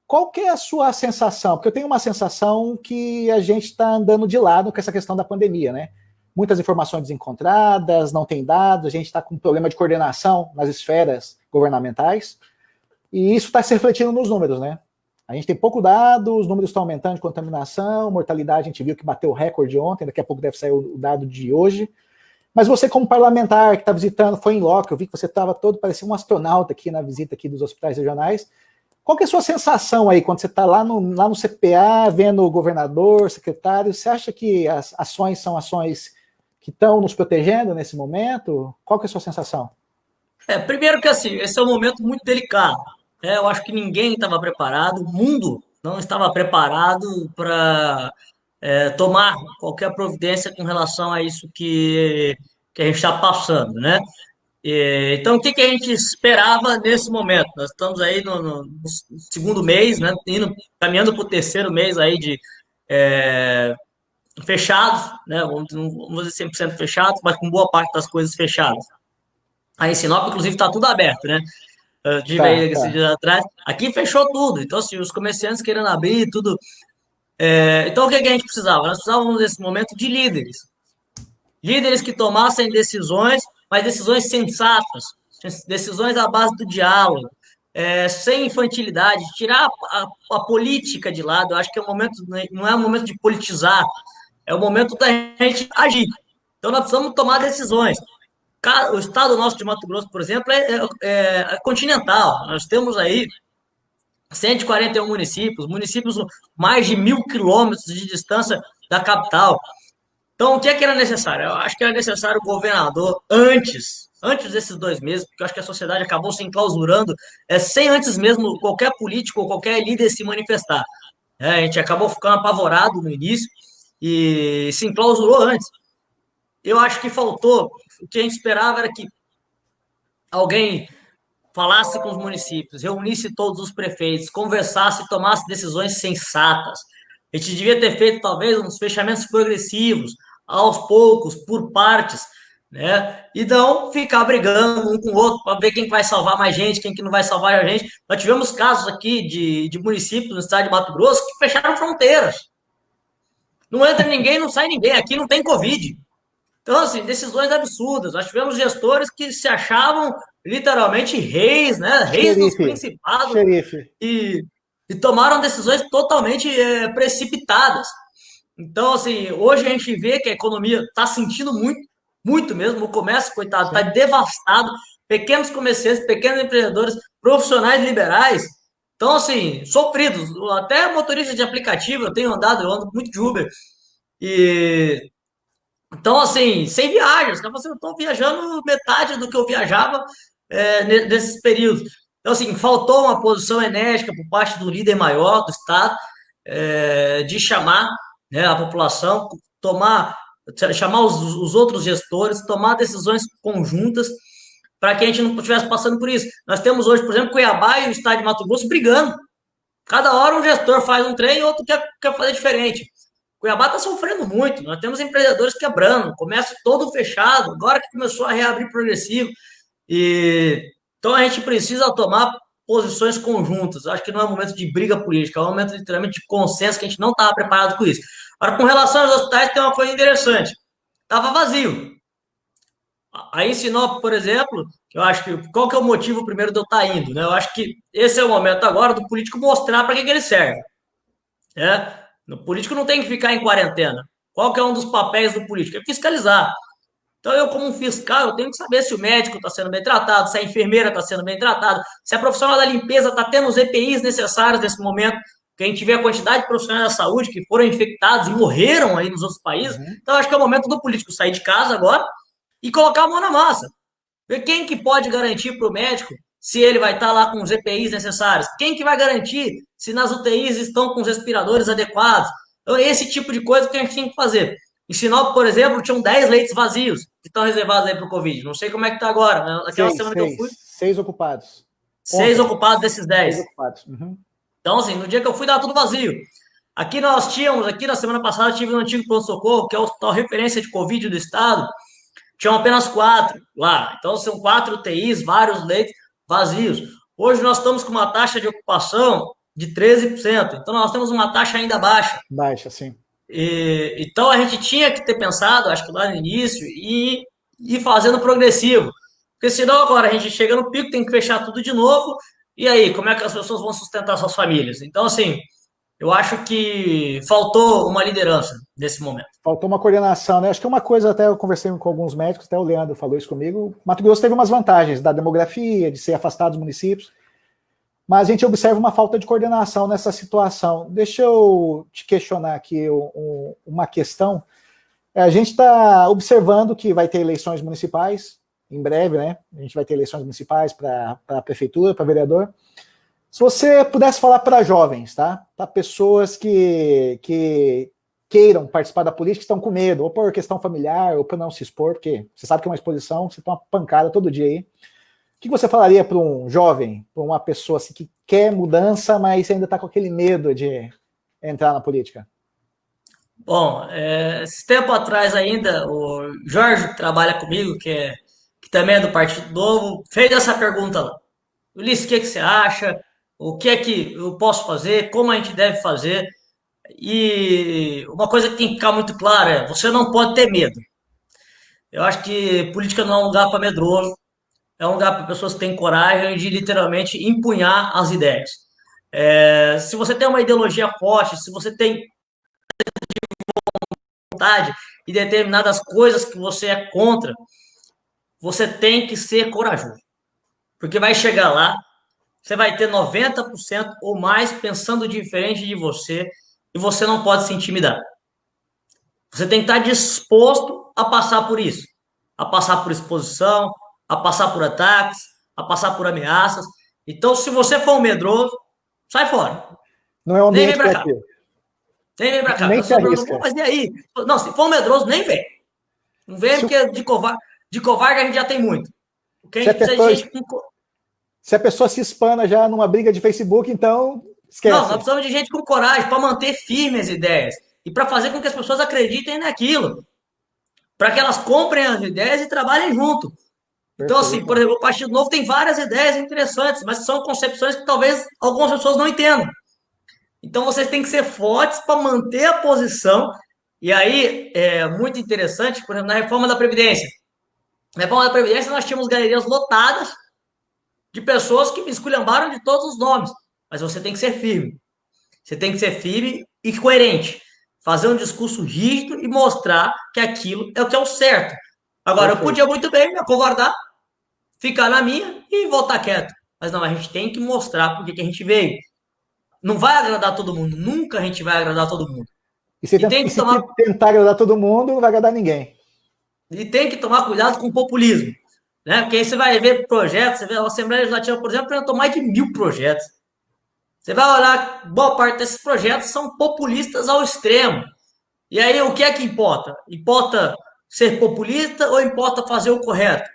Qual que é a sua sensação? Porque eu tenho uma sensação que a gente está andando de lado com essa questão da pandemia, né? Muitas informações desencontradas, não tem dados, a gente está com um problema de coordenação nas esferas governamentais, e isso está se refletindo nos números, né? A gente tem pouco dado, os números estão aumentando de contaminação, mortalidade, a gente viu que bateu o recorde ontem, daqui a pouco deve sair o dado de hoje. Mas você, como parlamentar que está visitando, foi em loco, eu vi que você estava todo, parecia um astronauta aqui na visita aqui dos hospitais regionais. Qual que é a sua sensação aí, quando você está lá no CPA, vendo o governador, secretário, você acha que as ações são ações que estão nos protegendo nesse momento? Qual que é a sua sensação? Primeiro que assim, esse é um momento muito delicado. Eu acho que ninguém estava preparado, o mundo não estava preparado para tomar qualquer providência com relação a isso que a gente está passando, né? Então, o que que a gente esperava nesse momento? Nós estamos aí no segundo mês, né? Caminhando para o terceiro mês aí de fechados, né? Vamos dizer 100% fechados, mas com boa parte das coisas fechadas. Aí em Sinop, inclusive, está tudo aberto, né? Eu tive aí Tá, esses tá. dias atrás. Aqui fechou tudo. Então, assim, os comerciantes querendo abrir tudo. Então, o que que a gente precisava? Nós precisávamos, nesse momento, de líderes. Líderes que tomassem decisões, mas decisões sensatas. Decisões à base do diálogo. Sem infantilidade. Tirar a política de lado. Eu acho que é um momento, não é um momento de politizar. É o momento da gente agir. Então, nós precisamos tomar decisões. O estado nosso de Mato Grosso, por exemplo, é continental. Nós temos aí 141 municípios, municípios mais de 1.000 quilômetros de distância da capital. Então, o que é que era necessário? Eu acho que era necessário o governador, antes desses 2 meses, porque eu acho que a sociedade acabou se enclausurando, sem antes mesmo qualquer político ou qualquer líder se manifestar. A gente acabou ficando apavorado no início e se enclausurou antes. Eu acho que faltou, o que a gente esperava era que alguém falasse com os municípios, reunisse todos os prefeitos, conversasse e tomasse decisões sensatas. A gente devia ter feito, talvez, uns fechamentos progressivos, aos poucos, por partes, né? E não ficar brigando um com o outro para ver quem vai salvar mais gente, quem que não vai salvar a gente. Nós tivemos casos aqui de municípios no estado de Mato Grosso que fecharam fronteiras. Não entra ninguém, não sai ninguém. Aqui não tem Covid. Então, assim, decisões absurdas. Nós tivemos gestores que se achavam literalmente reis, né? Reis dos Xerife, principados xerife. e, e tomaram decisões totalmente precipitadas. Então, assim, hoje a gente vê que a economia está sentindo muito, muito mesmo. O comércio, coitado, está Sim. devastado. Pequenos comerciantes, pequenos empreendedores, profissionais liberais. Então, assim, sofridos. Até motorista de aplicativo, eu ando muito de Uber. E então, assim, sem viagens. Os caras falam assim, eu estou viajando metade do que eu viajava nesses períodos. Então, assim, faltou uma posição enérgica por parte do líder maior do Estado de chamar, né, a população, chamar os outros gestores, tomar decisões conjuntas para que a gente não estivesse passando por isso. Nós temos hoje, por exemplo, Cuiabá e o Estado de Mato Grosso brigando. Cada hora um gestor faz um trem e outro quer fazer diferente. Cuiabá está sofrendo muito. Nós temos empreendedores quebrando, comércio todo fechado, agora que começou a reabrir progressivo. Então a gente precisa tomar posições conjuntas. Acho que não é um momento de briga política, é um momento literalmente de consenso que a gente não estava preparado com isso. Agora, com relação aos hospitais, tem uma coisa interessante. Estava vazio. aí em Sinop, por exemplo, eu acho que qual que é o motivo primeiro de eu estar indo, né? Eu acho que esse é o momento agora do político mostrar para que ele serve, né? O político não tem que ficar em quarentena. Qual que é um dos papéis do político? É fiscalizar. Então, eu, como um fiscal, eu tenho que saber se o médico está sendo bem tratado, se a enfermeira está sendo bem tratada, se a profissional da limpeza está tendo os EPIs necessários nesse momento, que a gente vê a quantidade de profissionais da saúde que foram infectados e morreram aí nos outros países. Uhum. Então, acho que é o momento do político sair de casa agora e colocar a mão na massa. Ver quem que pode garantir para o médico se ele vai estar lá com os EPIs necessários? Quem que vai garantir se nas UTIs estão com os respiradores adequados? Então, é esse tipo de coisa que a gente tem que fazer. Em Sinop, por exemplo, tinham 10 leitos vazios que estão reservados aí para o Covid. Não sei como é que está agora, mas naquela semana que eu fui, Seis ocupados. 6 Ontem, ocupados desses 10. 6 ocupados. Uhum. Então, assim, no dia que eu fui, estava tudo vazio. Aqui nós tínhamos, aqui na semana passada, tive um antigo pronto-socorro, que é o hospital referência de Covid do estado, tinham apenas 4 lá. Então, são 4 UTIs, vários leitos vazios. Hoje nós estamos com uma taxa de ocupação de 13%. Então, nós temos uma taxa ainda baixa. Baixa, sim. Então, a gente tinha que ter pensado, acho que lá no início, e ir fazendo progressivo. Porque senão, agora, a gente chega no pico, tem que fechar tudo de novo. E aí, como é que as pessoas vão sustentar suas famílias? Então, assim, eu acho que faltou uma liderança nesse momento. Faltou uma coordenação, né? Acho que uma coisa, até eu conversei com alguns médicos, até o Leandro falou isso comigo, Mato Grosso teve umas vantagens da demografia, de ser afastado dos municípios, mas a gente observa uma falta de coordenação nessa situação. Deixa eu te questionar aqui uma questão. A gente está observando que vai ter eleições municipais, em breve, né? A gente vai ter eleições municipais para a prefeitura, para vereador. Se você pudesse falar para jovens, tá? Para pessoas que queiram participar da política, estão com medo, ou por questão familiar, ou por não se expor, porque você sabe que é uma exposição, você toma uma pancada todo dia aí. O que você falaria para um jovem, para uma pessoa assim, que quer mudança, mas ainda está com aquele medo de entrar na política? Bom, esse tempo atrás ainda, o Jorge, que trabalha comigo, que também é do Partido Novo, fez essa pergunta lá. Ulisses, o que você acha? O que é que eu posso fazer? Como a gente deve fazer? E uma coisa que tem que ficar muito clara é, você não pode ter medo. Eu acho que política não é um lugar para medroso, é um lugar para pessoas que têm coragem de literalmente empunhar as ideias. Se você tem uma ideologia forte, se você tem vontade e determinadas coisas que você é contra, você tem que ser corajoso. Porque vai chegar lá, você vai ter 90% ou mais pensando diferente de você e você não pode se intimidar. Você tem que estar disposto a passar por isso, a passar por exposição, a passar por ataques, a passar por ameaças. Então, se você for um medroso, sai fora. Não é um Nem vem ambiente pra cá. criativo. Nem vem pra cá. Nem Eu se sou perguntando, arrisca. mas e aí? Não, se for um medroso, nem vem. Não vem Se, porque de covarde a gente já tem muito. Porque a se, a gente precisa de pessoa, gente com. se a pessoa se espana já numa briga de Facebook, então Não, nós esquece. precisamos de gente com coragem para manter firmes as ideias e para fazer com que as pessoas acreditem naquilo, para que elas comprem as ideias e trabalhem junto. Então, assim, por Perfeito. exemplo, o Partido Novo tem várias ideias interessantes, mas são concepções que talvez algumas pessoas não entendam. Então, vocês têm que ser fortes para manter a posição. E aí, é muito interessante, por exemplo, na reforma da Previdência. Na reforma da Previdência, nós tínhamos galerias lotadas de pessoas que me esculhambaram de todos os nomes. Mas você tem que ser firme. Você tem que ser firme e coerente. Fazer um discurso rígido e mostrar que aquilo é o que é o certo. Agora, eu Perfeito. podia muito bem me acovardar, ficar na minha e voltar quieto. Mas não, a gente tem que mostrar por que a gente veio. Não vai agradar todo mundo. Nunca a gente vai agradar todo mundo. E tem E que se tomar, tentar agradar todo mundo, não vai agradar ninguém. e tem que tomar cuidado com o populismo. Né? Porque aí você vai ver projetos, você vê a Assembleia Legislativa, por exemplo, apresentou mais de 1.000 projetos. Você vai olhar, boa parte desses projetos são populistas ao extremo. E aí, o que é que importa? Importa ser populista ou importa fazer o correto?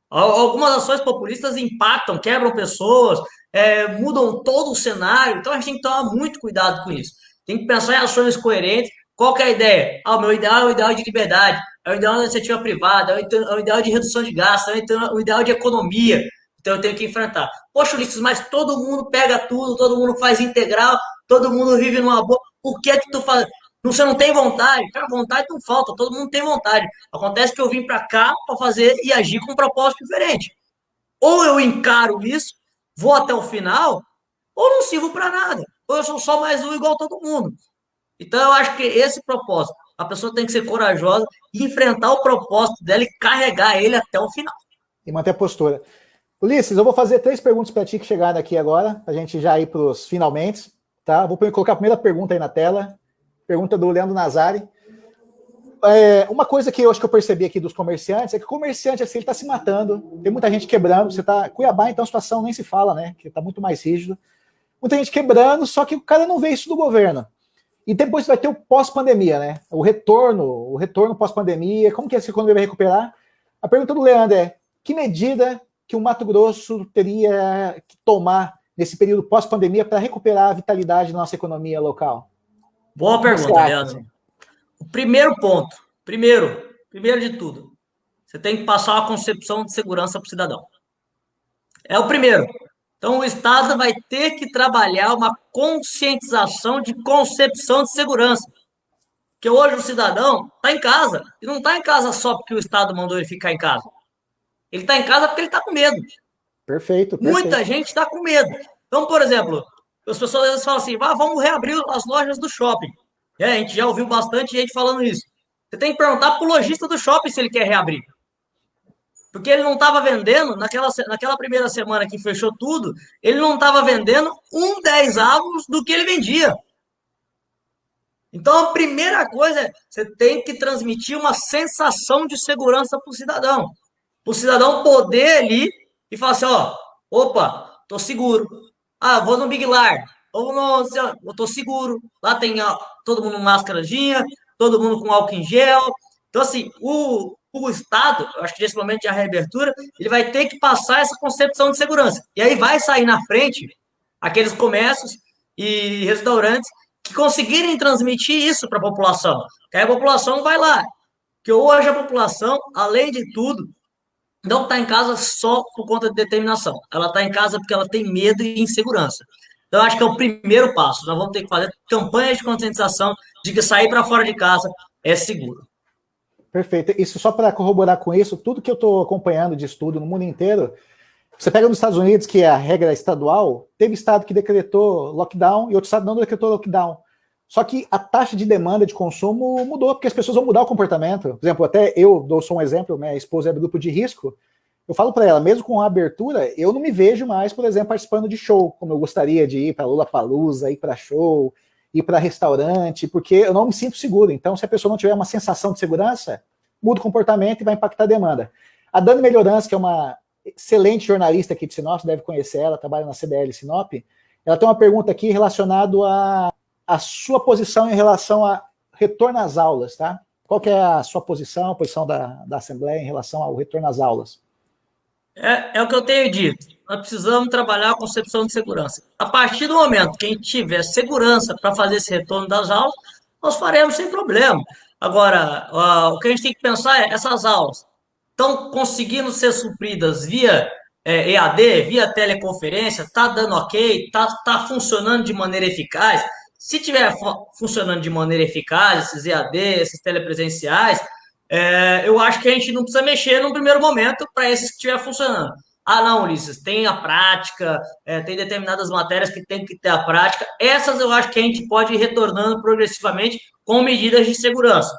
Algumas ações populistas impactam, quebram pessoas, mudam todo o cenário. Então, a gente tem que tomar muito cuidado com isso. Tem que pensar em ações coerentes. Qual que é a ideia? O meu ideal é o ideal de liberdade, é o ideal da iniciativa privada, é o ideal de redução de gastos, é o ideal de economia. Então, eu tenho que enfrentar. Poxa, Ulisses, mas todo mundo pega tudo, todo mundo faz integral, todo mundo vive numa boa. O que é que tu faz? Você não tem vontade? Cara, vontade não falta, todo mundo tem vontade. Acontece que eu vim para cá para fazer e agir com um propósito diferente. Ou eu encaro isso, vou até o final, ou não sirvo para nada. Ou eu sou só mais um igual todo mundo. Então eu acho que esse propósito, a pessoa tem que ser corajosa e enfrentar o propósito dela e carregar ele até o final. E manter a postura. Ulisses, eu vou fazer 3 perguntas para ti que chegaram aqui agora, para a gente já ir para os finalmente. Tá? Vou colocar a primeira pergunta aí na tela. Pergunta do Leandro Nazari. Uma coisa que eu acho que eu percebi aqui dos comerciantes é que o comerciante assim, ele está se matando, tem muita gente quebrando. Você tá Cuiabá, então a situação nem se fala, né? Que está muito mais rígido. Muita gente quebrando, só que o cara não vê isso do governo. E depois vai ter o pós-pandemia, né? O retorno pós-pandemia, como que essa economia vai recuperar? A pergunta do Leandro é: que medida que o Mato Grosso teria que tomar nesse período pós-pandemia para recuperar a vitalidade da nossa economia local? Boa pergunta, Leandro. Assim? O primeiro ponto, primeiro de tudo, você tem que passar uma concepção de segurança para o cidadão. É o primeiro. Então, o Estado vai ter que trabalhar uma conscientização de concepção de segurança. Porque hoje o cidadão está em casa. E não está em casa só porque o Estado mandou ele ficar em casa. Ele está em casa porque ele está com medo. Perfeito. Muita gente está com medo. Então, por exemplo, as pessoas às vezes falam assim, vamos reabrir as lojas do shopping. A gente já ouviu bastante gente falando isso. Você tem que perguntar para o lojista do shopping se ele quer reabrir. Porque ele não estava vendendo, naquela primeira semana que fechou tudo, ele não estava vendendo 10 avos do que ele vendia. Então, a primeira coisa é, você tem que transmitir uma sensação de segurança para o cidadão. Para o cidadão poder ali e falar assim, opa, tô seguro. Vou no Big Lar, eu tô seguro. Lá tem todo mundo com máscaradinha, todo mundo com álcool em gel. Então, assim, o Estado, eu acho que nesse momento de reabertura, ele vai ter que passar essa concepção de segurança. E aí vai sair na frente aqueles comércios e restaurantes que conseguirem transmitir isso para a população. Aí a população vai lá. Porque hoje a população, além de tudo, não está em casa só por conta de determinação. Ela está em casa porque ela tem medo e insegurança. Então, acho que é o primeiro passo. Nós vamos ter que fazer campanhas de conscientização de que sair para fora de casa é seguro. Perfeito. Isso só para corroborar com isso, tudo que eu estou acompanhando de estudo no mundo inteiro, você pega nos Estados Unidos, que é a regra estadual, teve estado que decretou lockdown e outro estado não decretou lockdown. Só que a taxa de demanda de consumo mudou, porque as pessoas vão mudar o comportamento. Por exemplo, até eu dou só um exemplo, minha esposa é do grupo de risco, eu falo para ela, mesmo com a abertura, eu não me vejo mais, por exemplo, participando de show, como eu gostaria de ir para Lollapalooza, ir para show, ir para restaurante, porque eu não me sinto seguro. Então, se a pessoa não tiver uma sensação de segurança, muda o comportamento e vai impactar a demanda. A Dani Melhorança, que é uma excelente jornalista aqui de Sinop, você deve conhecer ela, trabalha na CDL Sinop, ela tem uma pergunta aqui relacionada a sua posição em relação a retorno às aulas, tá? Qual que é a sua posição, a posição da Assembleia em relação ao retorno às aulas? É o que eu tenho dito. Nós precisamos trabalhar a concepção de segurança. A partir do momento que a gente tiver segurança para fazer esse retorno das aulas, nós faremos sem problema. Agora, o que a gente tem que pensar é, essas aulas estão conseguindo ser supridas via EAD, via teleconferência, está dando ok, tá funcionando de maneira eficaz. Se tiver funcionando de maneira eficaz, esses EAD, esses telepresenciais, eu acho que a gente não precisa mexer no primeiro momento para esses que estiver funcionando. Não, Ulisses, tem a prática, tem determinadas matérias que tem que ter a prática. Essas eu acho que a gente pode ir retornando progressivamente com medidas de segurança.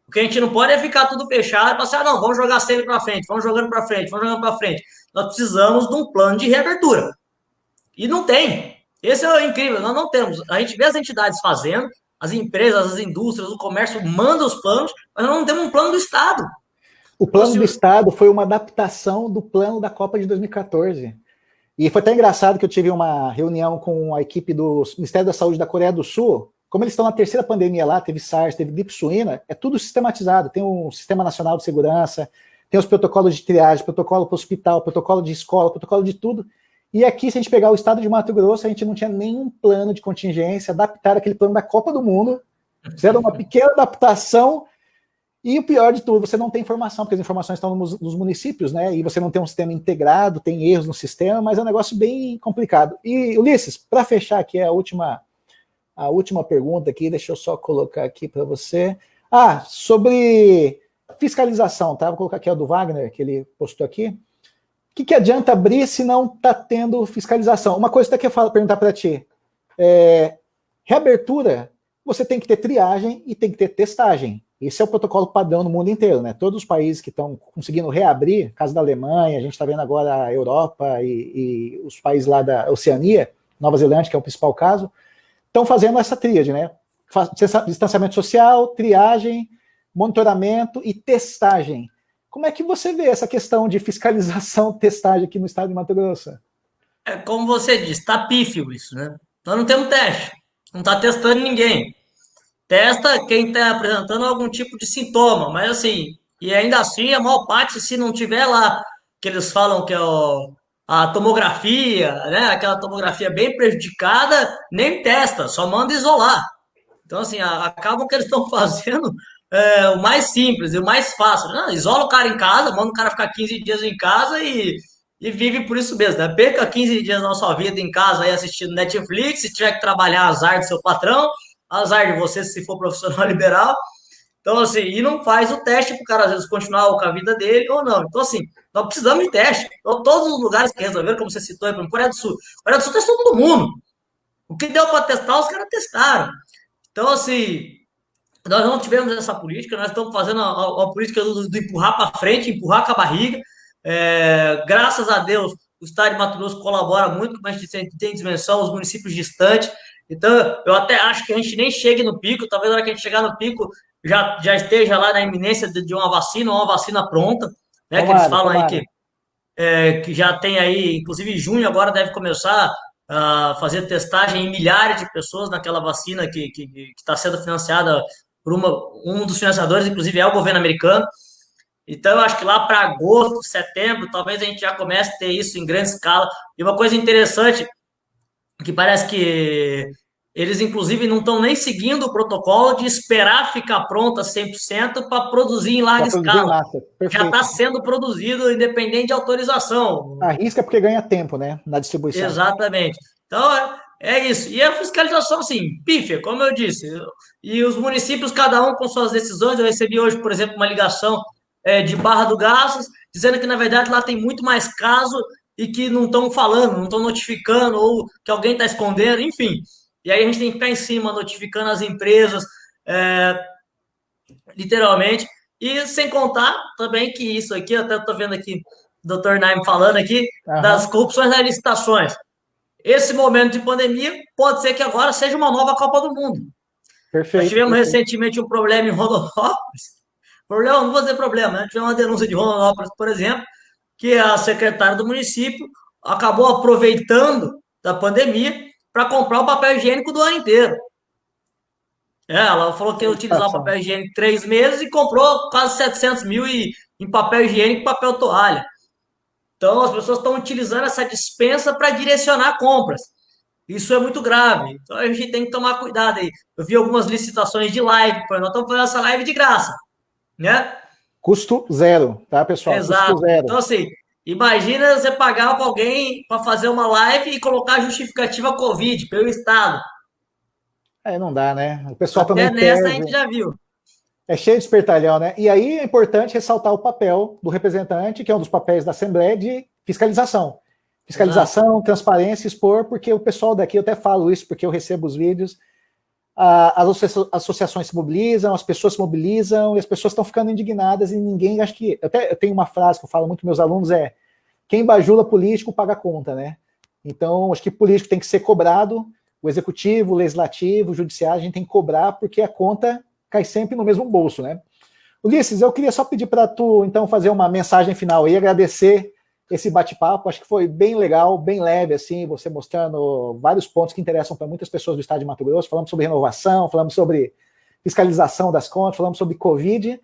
O que a gente não pode é ficar tudo fechado e passar, não, vamos jogar sempre para frente, vamos jogando para frente, vamos jogando para frente. Nós precisamos de um plano de reabertura. E não tem. Esse é o incrível, nós não temos. A gente vê as entidades fazendo, as empresas, as indústrias, o comércio mandam os planos, mas nós não temos um plano do Estado. O plano do Estado foi uma adaptação do plano da Copa de 2014. E foi até engraçado que eu tive uma reunião com a equipe do Ministério da Saúde da Coreia do Sul. Como eles estão na terceira pandemia lá, teve SARS, teve gripe suína, é tudo sistematizado. Tem um Sistema Nacional de Segurança, tem os protocolos de triagem, protocolo para o hospital, protocolo de escola, protocolo de tudo. E aqui, se a gente pegar o estado de Mato Grosso, a gente não tinha nenhum plano de contingência, adaptaram aquele plano da Copa do Mundo, fizeram uma pequena adaptação, e o pior de tudo, você não tem informação, porque as informações estão nos municípios, né? E você não tem um sistema integrado, tem erros no sistema, mas é um negócio bem complicado. E, Ulisses, para fechar aqui a última a última pergunta aqui, deixa eu só colocar aqui para você. Sobre fiscalização, tá? Vou colocar aqui a do Wagner, que ele postou aqui. O que adianta abrir se não está tendo fiscalização? Uma coisa que eu quero perguntar para ti. Reabertura, você tem que ter triagem e tem que ter testagem. Esse é o protocolo padrão no mundo inteiro, né? Todos os países que estão conseguindo reabrir, caso da Alemanha, a gente está vendo agora a Europa e os países lá da Oceania, Nova Zelândia, que é o principal caso, estão fazendo essa tríade, né? Distanciamento social, triagem, monitoramento e testagem. Como é que você vê essa questão de fiscalização, testagem aqui no estado de Mato Grosso? Como você disse, está pífio isso, né? Nós não temos teste, não está testando ninguém. Testa quem está apresentando algum tipo de sintoma, mas assim, e ainda assim, a maior parte, se não tiver lá, que eles falam que é a tomografia, né? Aquela tomografia bem prejudicada, nem testa, só manda isolar. Então, assim, acabam que eles estão fazendo o mais simples e o mais fácil. Não, isola o cara em casa, manda o cara ficar 15 dias em casa e vive por isso mesmo, né? Perca 15 dias da sua vida em casa aí assistindo Netflix, se tiver que trabalhar, azar do seu patrão, azar de você se for profissional liberal. Então, assim, e não faz o teste para o cara, às vezes, continuar com a vida dele ou não. Então, assim, nós precisamos de teste. Então, todos os lugares que resolveram, como você citou aí, Coreia do Sul. Coreia do Sul testou todo mundo. O que deu para testar, os caras testaram. Então, assim, nós não tivemos essa política, nós estamos fazendo a política do empurrar para frente, empurrar com a barriga. Graças a Deus, o estado de Mato Grosso colabora muito, mas tem dimensão, os municípios distantes. Então, eu até acho que a gente nem chegue no pico, talvez na hora que a gente chegar no pico já esteja lá na iminência de uma vacina pronta, né? Tomara, Que eles falam tomara. aí que já tem aí, inclusive em junho agora deve começar a fazer testagem em milhares de pessoas naquela vacina que está sendo financiada por um dos financiadores, inclusive é o governo americano. Então, eu acho que lá para agosto, setembro, talvez a gente já comece a ter isso em grande escala. E uma coisa interessante, que parece que eles, inclusive, não estão nem seguindo o protocolo de esperar ficar pronta 100% para produzir em larga Para produzir em escala. massa. Já está Perfeito. sendo produzido independente de autorização. Arrisca porque ganha tempo, né? Na distribuição. Exatamente. Então, é isso. E a fiscalização, assim, pífia, como eu disse. E os municípios, cada um com suas decisões. Eu recebi hoje, por exemplo, uma ligação de Barra do Garças, dizendo que, na verdade, lá tem muito mais caso e que não estão falando, não estão notificando, ou que alguém está escondendo, enfim. E aí a gente tem que ficar em cima, notificando as empresas, é, literalmente. E sem contar também que isso aqui, eu até estou vendo aqui o Dr. Naim falando aqui, das Aham. corrupções das licitações. Esse momento de pandemia pode ser que agora seja uma nova Copa do Mundo. Nós Perfeito, tivemos perfeito. recentemente um problema em Rondonópolis. Problema, não vou dizer problema, né? Tivemos uma denúncia de Rondonópolis, por exemplo, que a secretária do município acabou aproveitando da pandemia para comprar o papel higiênico do ano inteiro. Ela falou que ia utilizar o Licitação. papel higiênico 3 meses e comprou quase 700 mil em papel higiênico e papel toalha. Então, as pessoas estão utilizando essa dispensa para direcionar compras. Isso é muito grave. Então, a gente tem que tomar cuidado aí. Eu vi algumas licitações de live, nós estamos fazendo essa live de graça, né? Custo zero, tá, pessoal? Custo Exato. Então, zero. assim, imagina você pagar para alguém para fazer uma live e colocar justificativa Covid pelo Estado. Não dá, né? O pessoal também Até nessa a perde. gente já viu. É cheio de espertalhão, né? E aí é importante ressaltar o papel do representante, que é um dos papéis da Assembleia de fiscalização. Exato. Fiscalização, transparência, expor, porque o pessoal daqui, eu até falo isso porque eu recebo os vídeos, as associações se mobilizam, as pessoas se mobilizam, e as pessoas estão ficando indignadas e ninguém, acho que, até eu tenho uma frase que eu falo muito para meus alunos, quem bajula político paga a conta, né? Então, acho que político tem que ser cobrado, o executivo, o legislativo, o judiciário, a gente tem que cobrar, porque a conta cai sempre no mesmo bolso, né? Ulisses, eu queria só pedir para tu, então, fazer uma mensagem final e agradecer esse bate-papo, acho que foi bem legal, bem leve, assim, você mostrando vários pontos que interessam para muitas pessoas do estado de Mato Grosso, falamos sobre renovação, falamos sobre fiscalização das contas, falamos sobre Covid.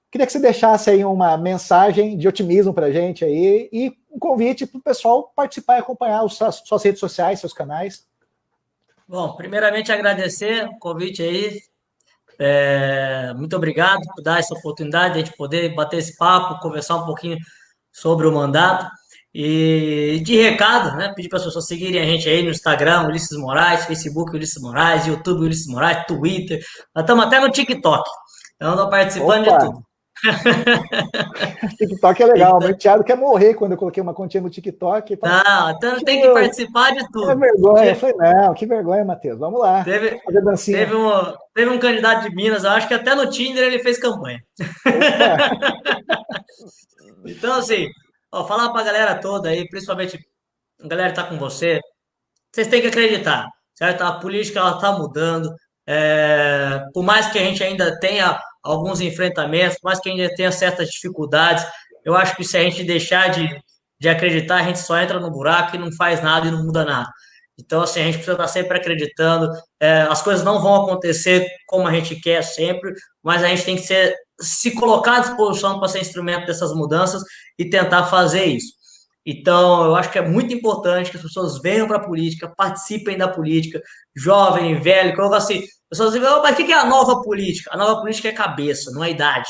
Queria que você deixasse aí uma mensagem de otimismo para a gente aí e um convite para o pessoal participar e acompanhar suas redes sociais, seus canais. Bom, primeiramente agradecer o convite aí. Muito obrigado por dar essa oportunidade de a gente poder bater esse papo, conversar um pouquinho sobre o mandato. E de recado, né? Pedir para as pessoas seguirem a gente aí no Instagram, Ulisses Moraes, Facebook Ulisses Moraes, YouTube Ulisses Moraes, Twitter. Nós estamos até no TikTok. Então, estou participando de Opa, tudo. TikTok é legal. Então, Meu enteado quer morrer quando eu coloquei uma continha no TikTok. Ele fala, não, então tem que tio, participar de é tudo. vergonha. Eu falei, não, que vergonha, Matheus. Vamos lá. Teve, Fazer dancinha. teve um candidato de Minas, eu acho que até no Tinder ele fez campanha. Opa, Então, assim, ó, falar para a galera toda aí, principalmente a galera que tá com você, vocês têm que acreditar, certo? A política ela está mudando. Por mais que a gente ainda tenha alguns enfrentamentos, por mais que a gente ainda tenha certas dificuldades, eu acho que se a gente deixar de acreditar, a gente só entra no buraco e não faz nada e não muda nada. Então, assim, a gente precisa estar sempre acreditando. As coisas não vão acontecer como a gente quer sempre, mas a gente tem que se colocar à disposição para ser instrumento dessas mudanças e tentar fazer isso. Então, eu acho que é muito importante que as pessoas venham para a política, participem da política, jovem, velho, como assim, as pessoas dizem, "Oh, mas o que é a nova política? A nova política é cabeça, não é idade.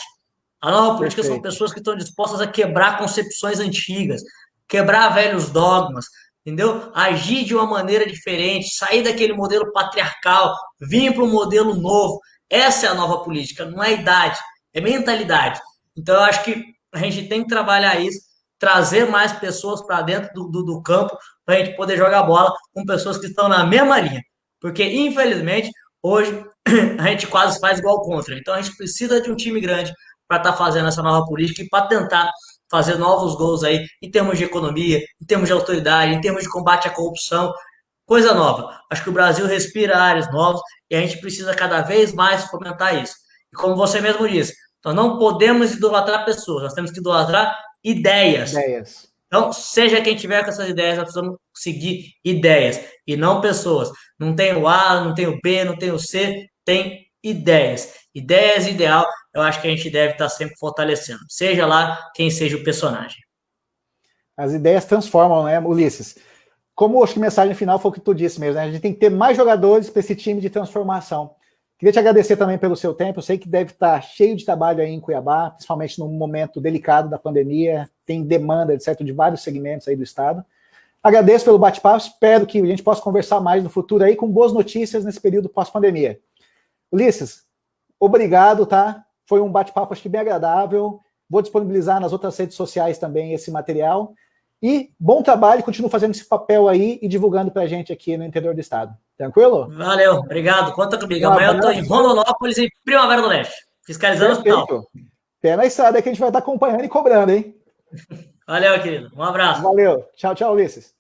A nova política são perfeito. pessoas que estão dispostas a quebrar concepções antigas, quebrar velhos dogmas, entendeu? Agir de uma maneira diferente, sair daquele modelo patriarcal, vir para um modelo novo. Essa é a nova política, não é idade, é mentalidade. Então, eu acho que a gente tem que trabalhar isso, trazer mais pessoas para dentro do campo, para a gente poder jogar bola com pessoas que estão na mesma linha. Porque, infelizmente, hoje a gente quase faz igual contra. Então, a gente precisa de um time grande para estar fazendo essa nova política e para tentar fazer novos gols aí em termos de economia, em termos de autoridade, em termos de combate à corrupção, coisa nova. Acho que o Brasil respira áreas novas e a gente precisa cada vez mais fomentar isso. E como você mesmo disse, nós não podemos idolatrar pessoas, nós temos que idolatrar ideias. Ideias. Então, seja quem tiver com essas ideias, nós precisamos seguir ideias e não pessoas. Não tem o A, não tem o B, não tem o C, tem ideias. Ideias ideal, eu acho que a gente deve estar sempre fortalecendo, seja lá quem seja o personagem. As ideias transformam, né, Ulisses? Como acho que a mensagem final foi o que tu disse mesmo, né? A gente tem que ter mais jogadores para esse time de transformação. Queria te agradecer também pelo seu tempo. Eu sei que deve estar cheio de trabalho aí em Cuiabá, principalmente num momento delicado da pandemia. Tem demanda, etc., de vários segmentos aí do estado. Agradeço pelo bate-papo. Espero que a gente possa conversar mais no futuro aí com boas notícias nesse período pós-pandemia. Ulisses, obrigado, tá? Foi um bate-papo, acho que bem agradável. Vou disponibilizar nas outras redes sociais também esse material. E bom trabalho, continuo fazendo esse papel aí e divulgando para a gente aqui no interior do estado. Tranquilo? Valeu, obrigado. Conta comigo. Um Amanhã eu estou em abraço. Rondonópolis e Primavera do Leste, fiscalizando o hospital. Perfeito. Pé na estrada que a gente vai estar acompanhando e cobrando, hein? Valeu, querido. Um abraço. Valeu. Tchau, tchau, Ulisses.